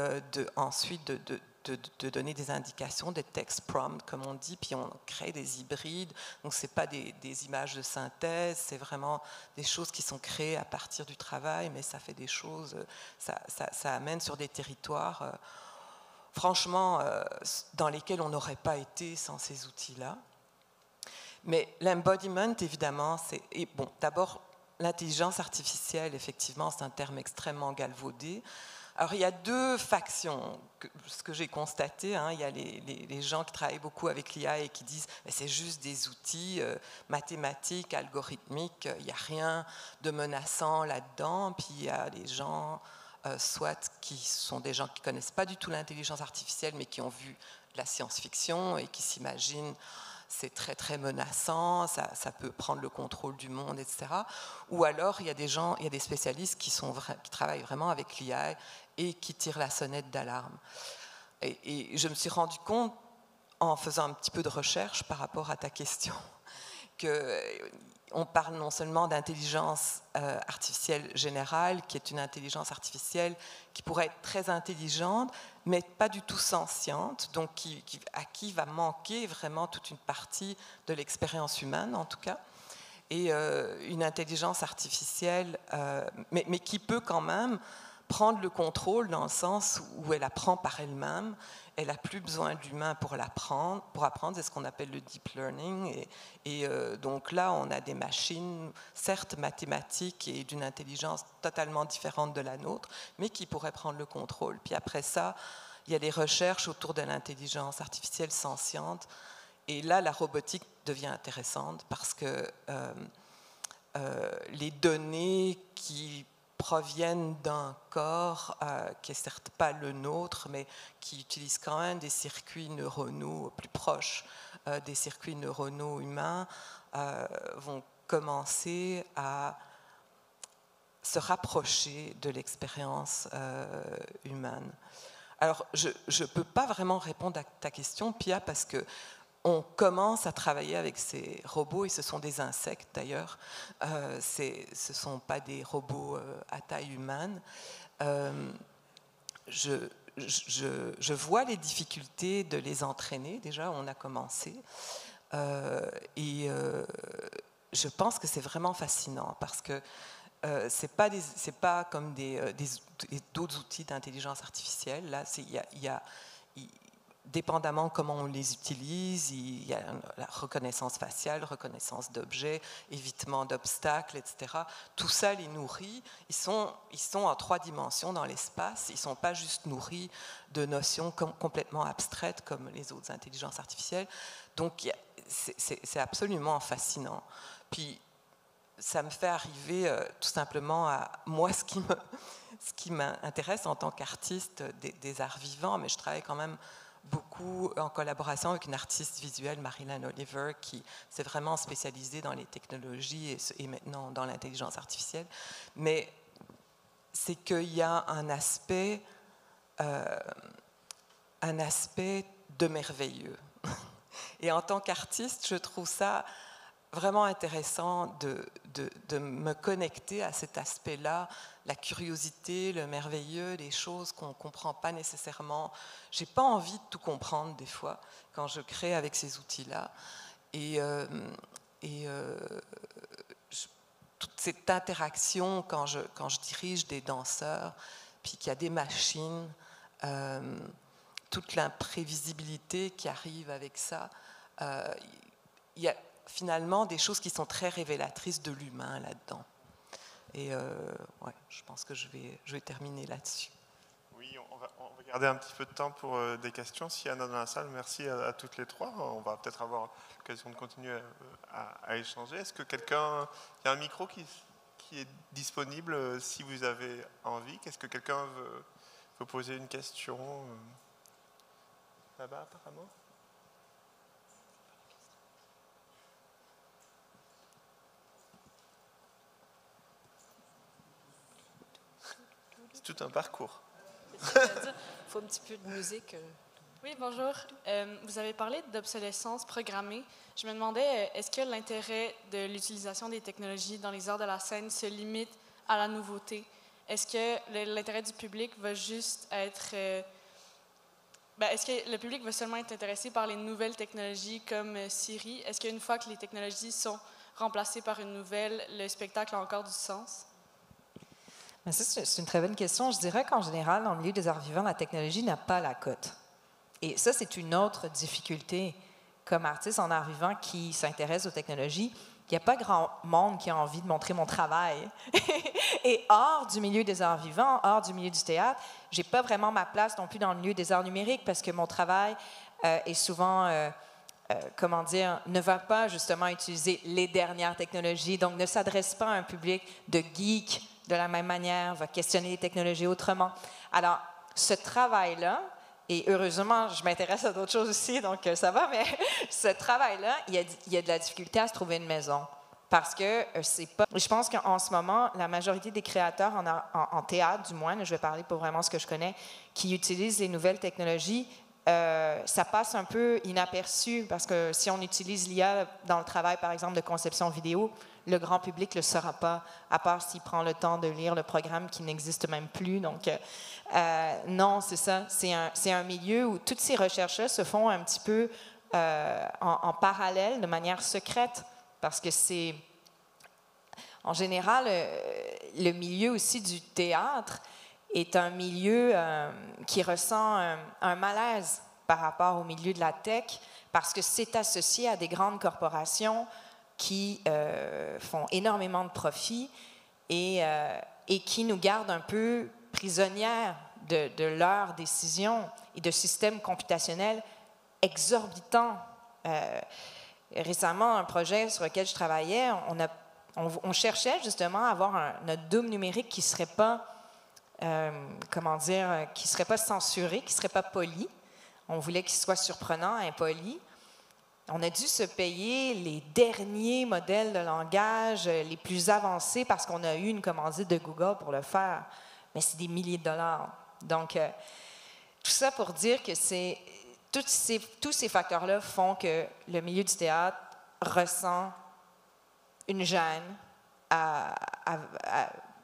ensuite de donner des indications, des text prompts, comme on dit, puis on crée des hybrides. Donc, ce n'est pas des images de synthèse, c'est vraiment des choses qui sont créées à partir du travail, mais ça fait des choses, ça amène sur des territoires, franchement, dans lesquels on n'aurait pas été sans ces outils-là. Mais l'embodiment, évidemment, d'abord, l'intelligence artificielle, effectivement, c'est un terme extrêmement galvaudé. Alors, il y a deux factions, ce que j'ai constaté. Il y a les gens qui travaillent beaucoup avec l'IA et qui disent « c'est juste des outils mathématiques, algorithmiques, il n'y a rien de menaçant là-dedans ». Puis il y a des gens, soit qui sont des gens qui ne connaissent pas du tout l'intelligence artificielle, mais qui ont vu de la science-fiction et qui s'imaginent c'est très très menaçant, ça peut prendre le contrôle du monde, etc. Ou alors il y a des spécialistes qui travaillent vraiment avec l'IA et qui tirent la sonnette d'alarme. Et je me suis rendu compte, en faisant un petit peu de recherche par rapport à ta question, qu'on parle non seulement d'intelligence artificielle générale, qui est une intelligence artificielle qui pourrait être très intelligente, mais pas du tout sentiente, donc à qui va manquer vraiment toute une partie de l'expérience humaine, en tout cas, et une intelligence artificielle, mais qui peut quand même prendre le contrôle dans le sens où elle apprend par elle-même. Elle n'a plus besoin d'humains pour apprendre, c'est ce qu'on appelle le deep learning. Et donc là, on a des machines, certes mathématiques et d'une intelligence totalement différente de la nôtre, mais qui pourraient prendre le contrôle. Puis après ça, il y a des recherches autour de l'intelligence artificielle sentiente. Et là, la robotique devient intéressante parce que les données qui proviennent d'un corps qui n'est certes pas le nôtre, mais qui utilise quand même des circuits neuronaux plus proches des circuits neuronaux humains, vont commencer à se rapprocher de l'expérience humaine. Alors, je ne peux pas vraiment répondre à ta question, Pia, parce que on commence à travailler avec ces robots, et ce sont des insectes d'ailleurs, ce ne sont pas des robots à taille humaine. Je vois les difficultés de les entraîner, déjà on a commencé, et je pense que c'est vraiment fascinant parce que c'est pas comme d'autres outils d'intelligence artificielle. Là, dépendamment comment on les utilise, il y a la reconnaissance faciale, reconnaissance d'objets, évitement d'obstacles, etc. Tout ça les nourrit. Ils sont en 3 dimensions dans l'espace. Ils ne sont pas juste nourris de notions complètement abstraites comme les autres intelligences artificielles. Donc, c'est absolument fascinant. Puis, ça me fait arriver tout simplement à moi ce qui m'intéresse en tant qu'artiste des arts vivants, mais je travaille quand même beaucoup en collaboration avec une artiste visuelle, Marilyn Oliver, qui s'est vraiment spécialisée dans les technologies et maintenant dans l'intelligence artificielle. Mais c'est qu'il y a un aspect de merveilleux. Et en tant qu'artiste, je trouve ça vraiment intéressant de me connecter à cet aspect-là, la curiosité, le merveilleux, les choses qu'on ne comprend pas nécessairement. Je n'ai pas envie de tout comprendre des fois quand je crée avec ces outils-là. Et toute cette interaction quand je dirige des danseurs, puis qu'il y a des machines, toute l'imprévisibilité qui arrive avec ça, il y a finalement des choses qui sont très révélatrices de l'humain là-dedans. Et ouais, je pense que je vais terminer là-dessus. Oui, on va garder un petit peu de temps pour des questions. S'il y en a dans la salle, merci à toutes les trois. On va peut-être avoir l'occasion de continuer à échanger. Est-ce que quelqu'un... Il y a un micro qui est disponible si vous avez envie. Est-ce que quelqu'un veut poser une question là-bas, apparemment ? C'est tout un parcours. Il faut un petit peu de musique. Oui, bonjour. Vous avez parlé d'obsolescence programmée. Je me demandais, est-ce que l'intérêt de l'utilisation des technologies dans les arts de la scène se limite à la nouveauté? Est-ce que l'intérêt du public va juste être... est-ce que le public va seulement être intéressé par les nouvelles technologies comme Siri? Est-ce qu'une fois que les technologies sont remplacées par une nouvelle, le spectacle a encore du sens? Mais ça, c'est une très bonne question. Je dirais qu'en général, dans le milieu des arts vivants, la technologie n'a pas la cote. Et ça, c'est une autre difficulté. Comme artiste en arts vivants qui s'intéresse aux technologies, il n'y a pas grand monde qui a envie de montrer mon travail. Et hors du milieu des arts vivants, hors du milieu du théâtre, je n'ai pas vraiment ma place non plus dans le milieu des arts numériques parce que mon travail est souvent... ne va pas justement utiliser les dernières technologies, donc ne s'adresse pas à un public de geeks de la même manière, va questionner les technologies autrement. Alors, ce travail-là Et heureusement, je m'intéresse à d'autres choses aussi, donc ça va, mais ce travail-là, il y a de la difficulté à se trouver une maison. Parce que c'est pas. Je pense qu'en ce moment, la majorité des créateurs en théâtre, du moins, je vais parler pour vraiment ce que je connais, qui utilisent les nouvelles technologies, ça passe un peu inaperçu parce que si on utilise l'IA dans le travail, par exemple, de conception vidéo, le grand public ne le saura pas, à part s'il prend le temps de lire le programme qui n'existe même plus. Donc, non, c'est ça. C'est un milieu où toutes ces recherches-là se font un petit peu en parallèle, de manière secrète. Parce que c'est, en général, le milieu aussi du théâtre est un milieu qui ressent un malaise par rapport au milieu de la tech, parce que c'est associé à des grandes corporations qui font énormément de profits et qui nous gardent un peu prisonnières de leurs décisions et de systèmes computationnels exorbitants. Récemment, un projet sur lequel je travaillais, on cherchait justement à avoir notre Doom numérique qui ne serait pas, qui serait pas censuré, qui ne serait pas poli. On voulait qu'il soit surprenant, impoli. On a dû se payer les derniers modèles de langage, les plus avancés, parce qu'on a eu une commandite de Google pour le faire. Mais c'est des milliers de dollars. Donc, tout ça pour dire que tous ces facteurs-là font que le milieu du théâtre ressent une gêne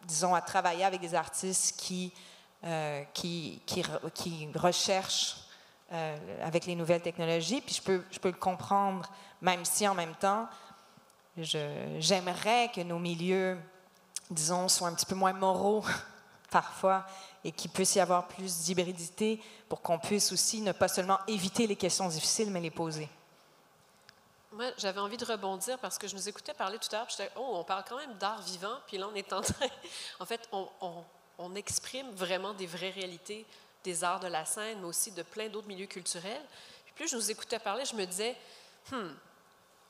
disons, à travailler avec des artistes qui recherchent avec les nouvelles technologies. Puis je peux le comprendre, même si en même temps, j'aimerais que nos milieux, disons, soient un petit peu moins moraux parfois, et qu'il puisse y avoir plus d'hybridité pour qu'on puisse aussi ne pas seulement éviter les questions difficiles, mais les poser. Moi, j'avais envie de rebondir parce que je nous écoutais parler tout à l'heure, puis j'étais, on parle quand même d'art vivant, puis là, on est en train... En fait, on exprime vraiment des vraies réalités des arts de la scène, mais aussi de plein d'autres milieux culturels. Puis plus je nous écoutais parler, je me disais,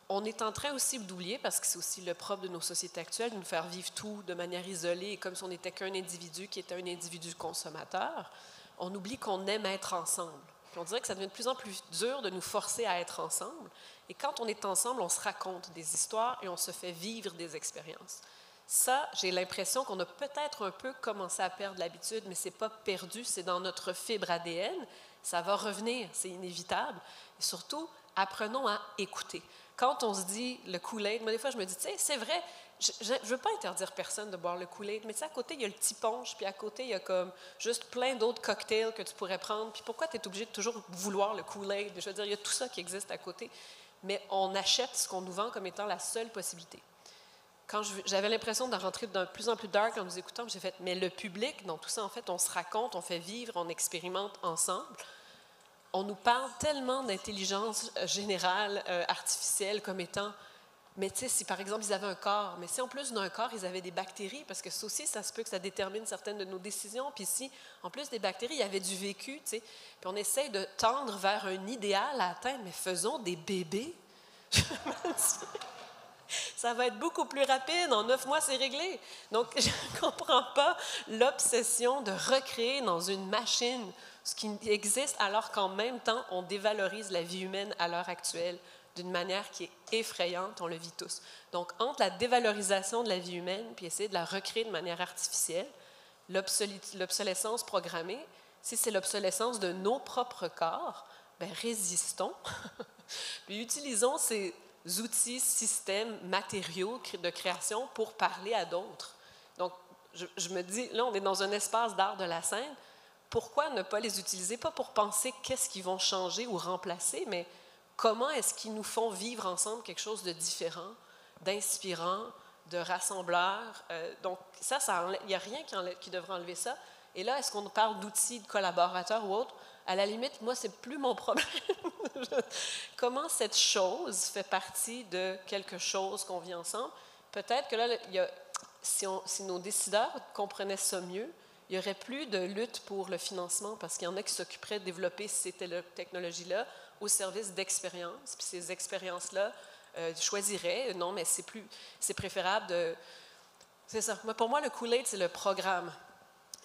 on est en train aussi d'oublier, parce que c'est aussi le propre de nos sociétés actuelles, de nous faire vivre tout de manière isolée, et comme si on n'était qu'un individu qui était un individu consommateur. On oublie qu'on aime être ensemble. Puis on dirait que ça devient de plus en plus dur de nous forcer à être ensemble. Et quand on est ensemble, on se raconte des histoires et on se fait vivre des expériences. Ça, j'ai l'impression qu'on a peut-être un peu commencé à perdre l'habitude, mais ce n'est pas perdu, c'est dans notre fibre ADN. Ça va revenir, c'est inévitable. Et surtout, apprenons à écouter. Quand on se dit le Kool-Aid, moi, des fois, je me dis, tu sais, c'est vrai, je ne veux pas interdire personne de boire le Kool-Aid, mais tu sais, à côté, il y a le petit punch, puis à côté, il y a comme juste plein d'autres cocktails que tu pourrais prendre. Puis pourquoi tu es obligé de toujours vouloir le Kool-Aid? Je veux dire, il y a tout ça qui existe à côté. Mais on achète ce qu'on nous vend comme étant la seule possibilité. Quand j'avais l'impression de rentrer de plus en plus dark en nous écoutant, j'ai fait, mais le public, dans tout ça, en fait, on se raconte, on fait vivre, on expérimente ensemble. On nous parle tellement d'intelligence générale, artificielle, comme étant, mais tu sais, si par exemple ils avaient un corps, mais si en plus d'un corps, ils avaient des bactéries, parce que ça aussi, ça se peut que ça détermine certaines de nos décisions, puis si, en plus des bactéries, il y avait du vécu, tu sais, puis on essaie de tendre vers un idéal à atteindre, mais faisons des bébés. Ça va être beaucoup plus rapide. En 9 mois, c'est réglé. Donc, je ne comprends pas l'obsession de recréer dans une machine ce qui existe alors qu'en même temps, on dévalorise la vie humaine à l'heure actuelle d'une manière qui est effrayante. On le vit tous. Donc, entre la dévalorisation de la vie humaine puis essayer de la recréer de manière artificielle, l'obsolescence programmée, si c'est l'obsolescence de nos propres corps, bien, résistons. Puis utilisons ces outils, systèmes, matériaux de création pour parler à d'autres. Donc, je me dis, là, on est dans un espace d'art de la scène. Pourquoi ne pas les utiliser? Pas pour penser qu'est-ce qu'ils vont changer ou remplacer, mais comment est-ce qu'ils nous font vivre ensemble quelque chose de différent, d'inspirant, de rassembleur? Donc, il n'y a rien qui devrait enlever ça. Et là, est-ce qu'on parle d'outils, de collaborateurs ou autres? À la limite, moi, c'est plus mon problème. Comment cette chose fait partie de quelque chose qu'on vit ensemble? Peut-être que là, si nos décideurs comprenaient ça mieux, il n'y aurait plus de lutte pour le financement parce qu'il y en a qui s'occuperaient de développer ces technologies-là au service d'expériences. Puis ces expériences-là choisiraient, non, mais c'est préférable de... C'est ça. Pour moi, le Kool-Aid, c'est le programme.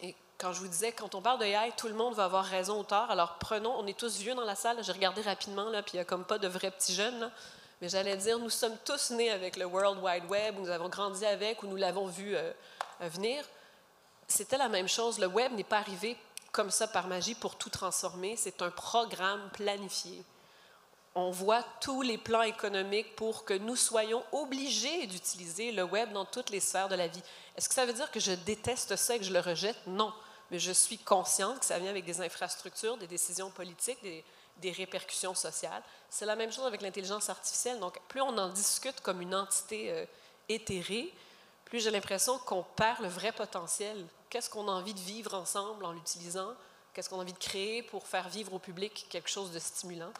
Et quand je vous disais, quand on parle de AI, tout le monde va avoir raison ou tort. Alors prenons, on est tous vieux dans la salle, j'ai regardé rapidement, là, puis il n'y a comme pas de vrais petits jeunes, là. Mais j'allais dire, nous sommes tous nés avec le World Wide Web, où nous avons grandi avec, où nous l'avons vu venir. C'était la même chose. Le web n'est pas arrivé comme ça par magie pour tout transformer. C'est un programme planifié. On voit tous les plans économiques pour que nous soyons obligés d'utiliser le web dans toutes les sphères de la vie. Est-ce que ça veut dire que je déteste ça et que je le rejette? Non. Mais je suis consciente que ça vient avec des infrastructures, des décisions politiques, des répercussions sociales. C'est la même chose avec l'intelligence artificielle. Donc, plus on en discute comme une entité éthérée, plus j'ai l'impression qu'on perd le vrai potentiel. Qu'est-ce qu'on a envie de vivre ensemble en l'utilisant? Qu'est-ce qu'on a envie de créer pour faire vivre au public quelque chose de stimulant?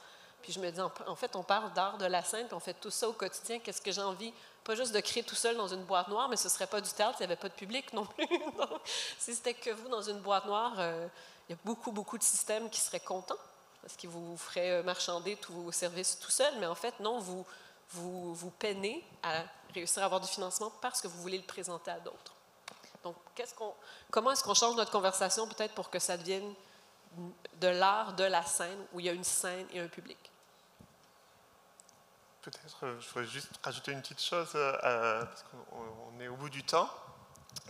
Puis je me dis, en fait, on parle d'art de la scène, puis on fait tout ça au quotidien. Qu'est-ce que j'ai envie? Pas juste de créer tout seul dans une boîte noire, mais ce ne serait pas du théâtre s'il n'y avait pas de public non plus. Donc, si c'était que vous dans une boîte noire, il y a beaucoup, beaucoup de systèmes qui seraient contents parce qu'ils vous feraient marchander tous vos services tout seul. Mais en fait, non, vous peinez à réussir à avoir du financement parce que vous voulez le présenter à d'autres. Donc, comment est-ce qu'on change notre conversation peut-être pour que ça devienne de l'art de la scène où il y a une scène et un public? Peut-être, je voudrais juste rajouter une petite chose, parce qu'on est au bout du temps,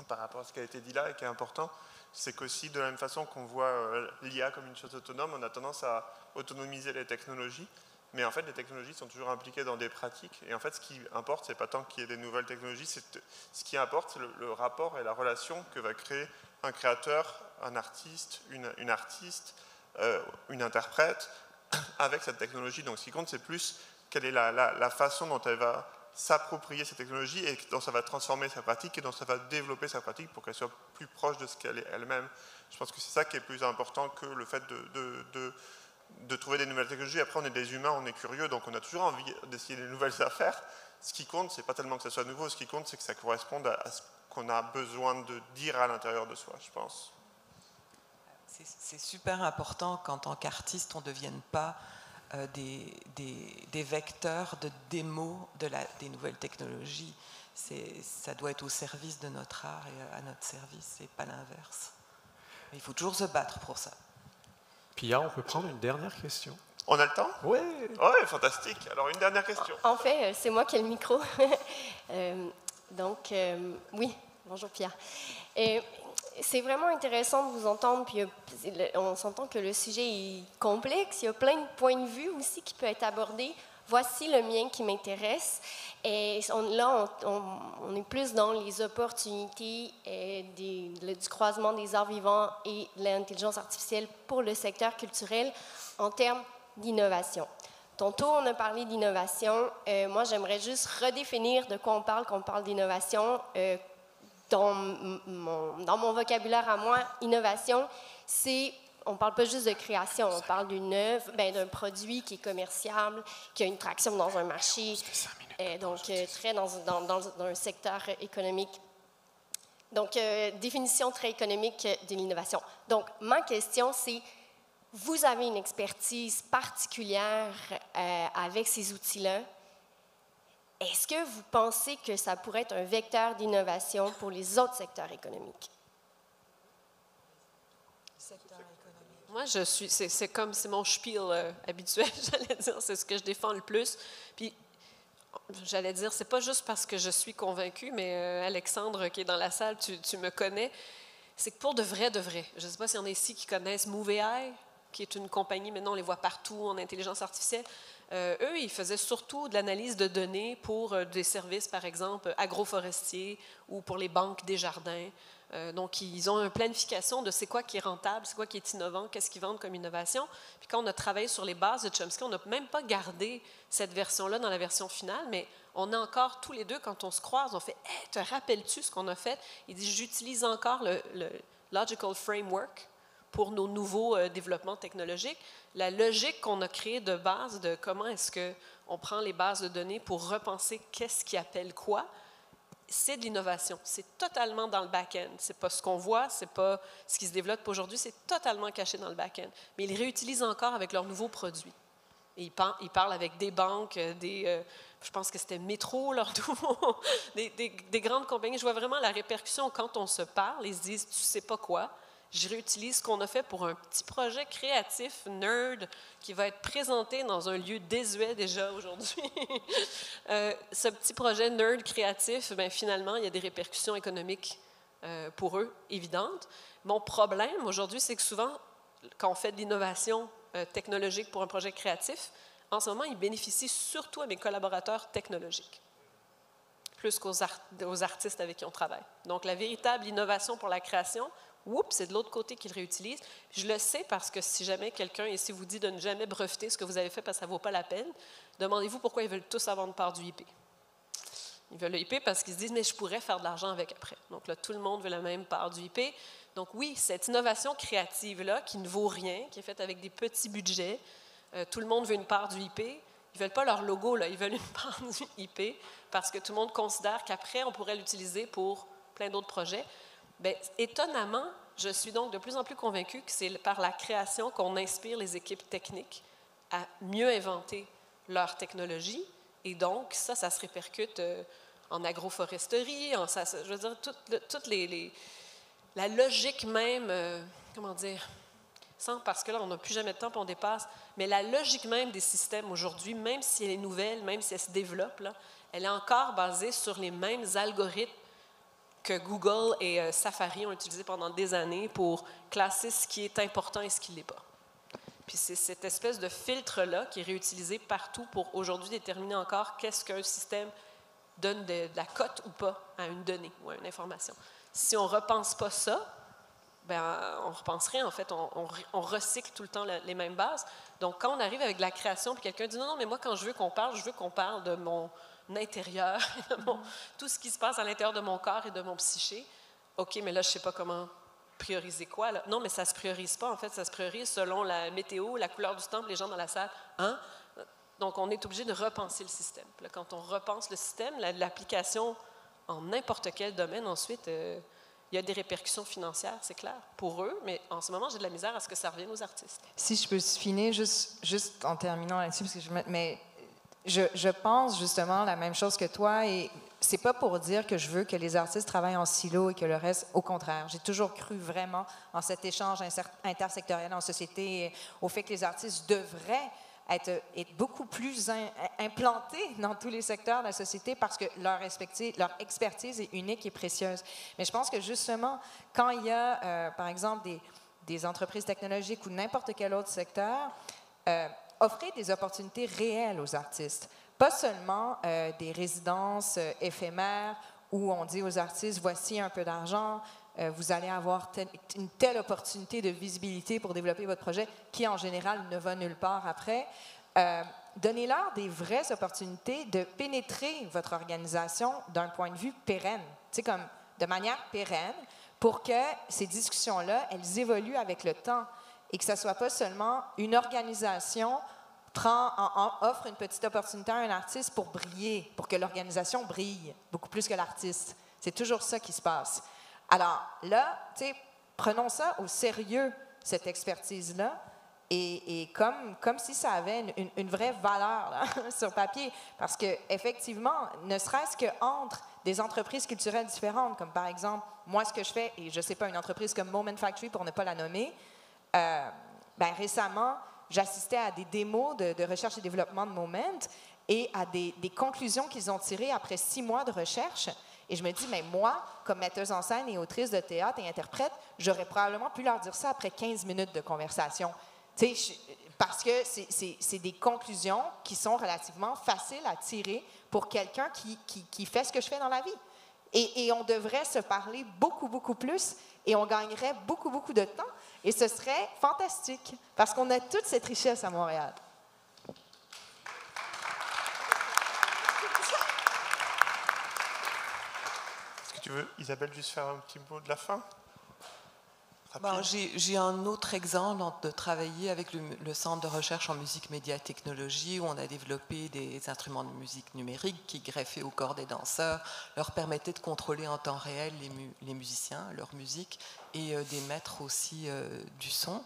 par rapport à ce qui a été dit là et qui est important, c'est qu'aussi, de la même façon qu'on voit l'IA comme une chose autonome, on a tendance à autonomiser les technologies, mais en fait, les technologies sont toujours impliquées dans des pratiques, et en fait, ce qui importe, c'est pas tant qu'il y ait des nouvelles technologies, ce qui importe, c'est le rapport et la relation que va créer un créateur, un artiste, une artiste, une interprète, avec cette technologie. Donc, ce qui compte, c'est plus quelle est la façon dont elle va s'approprier cette technologie et dont ça va transformer sa pratique et dont ça va développer sa pratique pour qu'elle soit plus proche de ce qu'elle est elle-même. Je pense que c'est ça qui est plus important que le fait de trouver des nouvelles technologies. Après, on est des humains, on est curieux, donc on a toujours envie d'essayer des nouvelles affaires. Ce qui compte, c'est pas tellement que ça soit nouveau, ce qui compte, c'est que ça corresponde à ce qu'on a besoin de dire à l'intérieur de soi, je pense. C'est super important qu'en tant qu'artiste, on ne devienne pas des vecteurs de démo des nouvelles technologies. Ça doit être au service de notre art et à notre service, et pas l'inverse. Il faut toujours se battre pour ça. Pia, on peut prendre une dernière question? On a le temps? Oui. Ouais, fantastique. Alors, une dernière question. En fait, c'est moi qui ai le micro. Oui, bonjour Pia. C'est vraiment intéressant de vous entendre, puis on s'entend que le sujet est complexe, il y a plein de points de vue aussi qui peuvent être abordés. Voici le mien qui m'intéresse. Et on est plus dans les opportunités du croisement des arts vivants et de l'intelligence artificielle pour le secteur culturel en termes d'innovation. Tantôt, on a parlé d'innovation. Moi, j'aimerais juste redéfinir de quoi on parle quand on parle d'innovation. Dans mon vocabulaire à moi, innovation, on ne parle pas juste de création, on parle d'une œuvre, d'un produit qui est commerciable, qui a une traction dans un marché, donc très dans un secteur économique. Donc, définition très économique de l'innovation. Donc, ma question, c'est, vous avez une expertise particulière avec ces outils-là. Est-ce que vous pensez que ça pourrait être un vecteur d'innovation pour les autres secteurs économiques? Moi, c'est mon spiel habituel, j'allais dire, c'est ce que je défends le plus. Puis, j'allais dire, c'est pas juste parce que je suis convaincue, mais Alexandre, qui est dans la salle, tu me connais, c'est que pour de vrai, je ne sais pas s'il y en a ici qui connaissent MoveAI, qui est une compagnie, maintenant on les voit partout en intelligence artificielle. Eux, ils faisaient surtout de l'analyse de données pour des services, par exemple, agroforestiers ou pour les banques des jardins. Donc, ils ont une planification de c'est quoi qui est rentable, c'est quoi qui est innovant, qu'est-ce qu'ils vendent comme innovation. Puis quand on a travaillé sur les bases de Chomsky, on n'a même pas gardé cette version-là dans la version finale, mais on a encore tous les deux, quand on se croise, on fait « Hey, te rappelles-tu ce qu'on a fait? » Il dit « J'utilise encore le Logical Framework pour nos nouveaux développements technologiques. » La logique qu'on a créée de base de comment est-ce qu'on prend les bases de données pour repenser qu'est-ce qui appelle quoi, c'est de l'innovation. C'est totalement dans le back-end. Ce n'est pas ce qu'on voit, ce n'est pas ce qui se développe aujourd'hui, c'est totalement caché dans le back-end. Mais ils réutilisent encore avec leurs nouveaux produits. Et ils parlent avec des banques, je pense que c'était Métro, leur nouveau, des grandes compagnies. Je vois vraiment la répercussion quand on se parle. Ils se disent, tu ne sais pas quoi. Je réutilise ce qu'on a fait pour un petit projet créatif, nerd, qui va être présenté dans un lieu désuet déjà aujourd'hui. Ce petit projet nerd créatif, bien, finalement, il y a des répercussions économiques pour eux évidentes. Mon problème aujourd'hui, c'est que souvent, quand on fait de l'innovation technologique pour un projet créatif, en ce moment, ils bénéficient surtout à mes collaborateurs technologiques, plus qu'aux artistes avec qui on travaille. Donc, la véritable innovation pour la création, c'est de l'autre côté qu'ils réutilisent. Je le sais parce que si jamais quelqu'un ici vous dit de ne jamais breveter ce que vous avez fait parce que ça ne vaut pas la peine, demandez-vous pourquoi ils veulent tous avoir une part du IP. Ils veulent le IP parce qu'ils se disent « mais je pourrais faire de l'argent avec après ». Donc là, tout le monde veut la même part du IP. Donc oui, cette innovation créative-là, qui ne vaut rien, qui est faite avec des petits budgets, tout le monde veut une part du IP. Ils ne veulent pas leur logo, là, ils veulent une part du IP parce que tout le monde considère qu'après, on pourrait l'utiliser pour plein d'autres projets. Bien, étonnamment, je suis donc de plus en plus convaincue que c'est par la création qu'on inspire les équipes techniques à mieux inventer leur technologie. Et donc, ça se répercute en agroforesterie, je veux dire, toute la logique même, comment dire, parce que là, on n'a plus jamais de temps, puis on dépasse, mais la logique même des systèmes aujourd'hui, même si elle est nouvelle, même si elle se développe, là, elle est encore basée sur les mêmes algorithmes que Google et Safari ont utilisé pendant des années pour classer ce qui est important et ce qui ne l'est pas. Puis c'est cette espèce de filtre-là qui est réutilisé partout pour aujourd'hui déterminer encore qu'est-ce qu'un système donne de la cote ou pas à une donnée ou à une information. Si on ne repense pas ça, ben, on ne repense rien. En fait, on recycle tout le temps les mêmes bases. Donc, quand on arrive avec de la création, puis quelqu'un dit « Non, mais moi, quand je veux qu'on parle de mon intérieur, tout ce qui se passe à l'intérieur de mon corps et de mon psyché. OK, mais là, je ne sais pas comment prioriser quoi. Là. Non, mais ça ne se priorise pas. En fait, ça se priorise selon la météo, la couleur du temple, les gens dans la salle. Hein? Donc, on est obligé de repenser le système. Puis là, quand on repense le système, l'application en n'importe quel domaine, ensuite, il y a des répercussions financières, c'est clair, pour eux. Mais en ce moment, j'ai de la misère à ce que ça revienne aux artistes. Si je peux finir juste en terminant là-dessus, parce que je pense justement la même chose que toi, et c'est pas pour dire que je veux que les artistes travaillent en silo et que le reste, au contraire. J'ai toujours cru vraiment en cet échange intersectoriel en société, au fait que les artistes devraient être beaucoup plus implantés dans tous les secteurs de la société parce que leur expertise est unique et précieuse. Mais je pense que justement, quand il y a, par exemple, des entreprises technologiques ou n'importe quel autre secteur, offrir des opportunités réelles aux artistes. Pas seulement des résidences éphémères où on dit aux artistes, voici un peu d'argent, vous allez avoir une telle opportunité de visibilité pour développer votre projet qui, en général, ne va nulle part après. Donnez-leur des vraies opportunités de pénétrer votre organisation d'un point de vue pérenne, comme de manière pérenne, pour que ces discussions-là, elles évoluent avec le temps. Et que ce ne soit pas seulement une organisation offre une petite opportunité à un artiste pour briller, pour que l'organisation brille, beaucoup plus que l'artiste. C'est toujours ça qui se passe. Alors là, prenons ça au sérieux, cette expertise-là, et comme si ça avait une vraie valeur là, sur papier. Parce qu'effectivement, ne serait-ce qu'entre des entreprises culturelles différentes, comme par exemple, moi, ce que je fais, et je ne sais pas, une entreprise comme Moment Factory, pour ne pas la nommer, récemment, j'assistais à des démos de recherche et développement de Moment et à des conclusions qu'ils ont tirées après 6 mois de recherche. Et je me dis, mais moi, comme metteuse en scène et autrice de théâtre et interprète, j'aurais probablement pu leur dire ça après 15 minutes de conversation. Parce que c'est des conclusions qui sont relativement faciles à tirer pour quelqu'un qui fait ce que je fais dans la vie. Et on devrait se parler beaucoup, beaucoup plus et on gagnerait beaucoup, beaucoup de temps. Et ce serait fantastique parce qu'on a toute cette richesse à Montréal. Est-ce que tu veux, Isabelle, juste faire un petit mot de la fin? J'ai un autre exemple de travailler avec le Centre de recherche en musique, média et technologie où on a développé des instruments de musique numérique qui, greffés au corps des danseurs, leur permettaient de contrôler en temps réel les musiciens, leur musique et d'émettre aussi du son.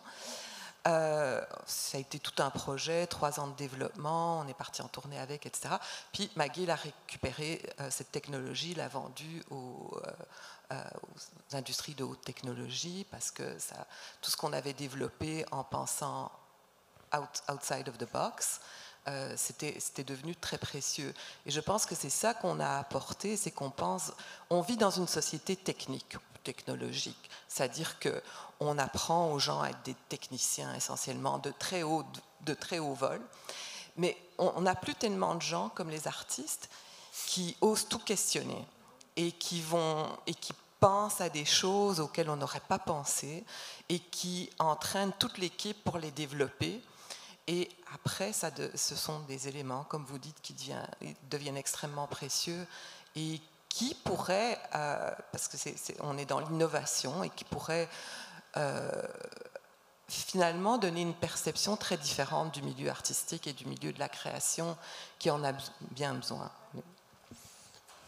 Ça a été tout un projet, 3 ans de développement, on est parti en tournée avec, etc. Puis McGill a récupéré cette technologie, l'a vendue aux industries de haute technologie, parce que tout ce qu'on avait développé en pensant outside of the box, c'était devenu très précieux. Et je pense que c'est ça qu'on a apporté, c'est on vit dans une société technologique, c'est-à-dire qu'on apprend aux gens à être des techniciens essentiellement de très haut vol, mais on n'a plus tellement de gens comme les artistes qui osent tout questionner et qui pensent à des choses auxquelles on n'aurait pas pensé et qui entraînent toute l'équipe pour les développer. Et après, ce sont des éléments, comme vous dites, qui deviennent extrêmement précieux et qui pourraient, parce que on est dans l'innovation, et qui pourraient finalement donner une perception très différente du milieu artistique et du milieu de la création qui en a bien besoin.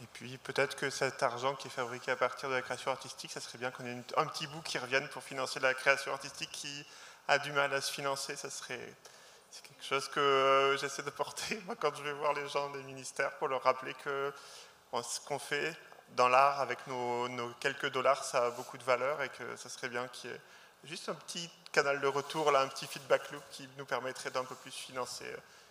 Et puis peut-être que cet argent qui est fabriqué à partir de la création artistique, ça serait bien qu'on ait un petit bout qui revienne pour financer la création artistique qui a du mal à se financer. C'est quelque chose que j'essaie de porter, moi, quand je vais voir les gens des ministères, pour leur rappeler que ce qu'on fait dans l'art avec nos quelques dollars, ça a beaucoup de valeur, et que ça serait bien qu'il y ait juste un petit canal de retour, là, un petit feedback loop qui nous permettrait d'un peu plus financer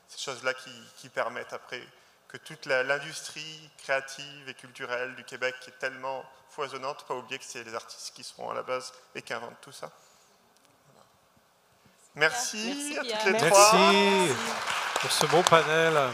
ces choses-là qui permettent après que toute l'industrie créative et culturelle du Québec, qui est tellement foisonnante, pas oublier que c'est les artistes qui seront à la base et qui inventent tout ça. Merci à toutes les trois. Merci pour ce beau panel.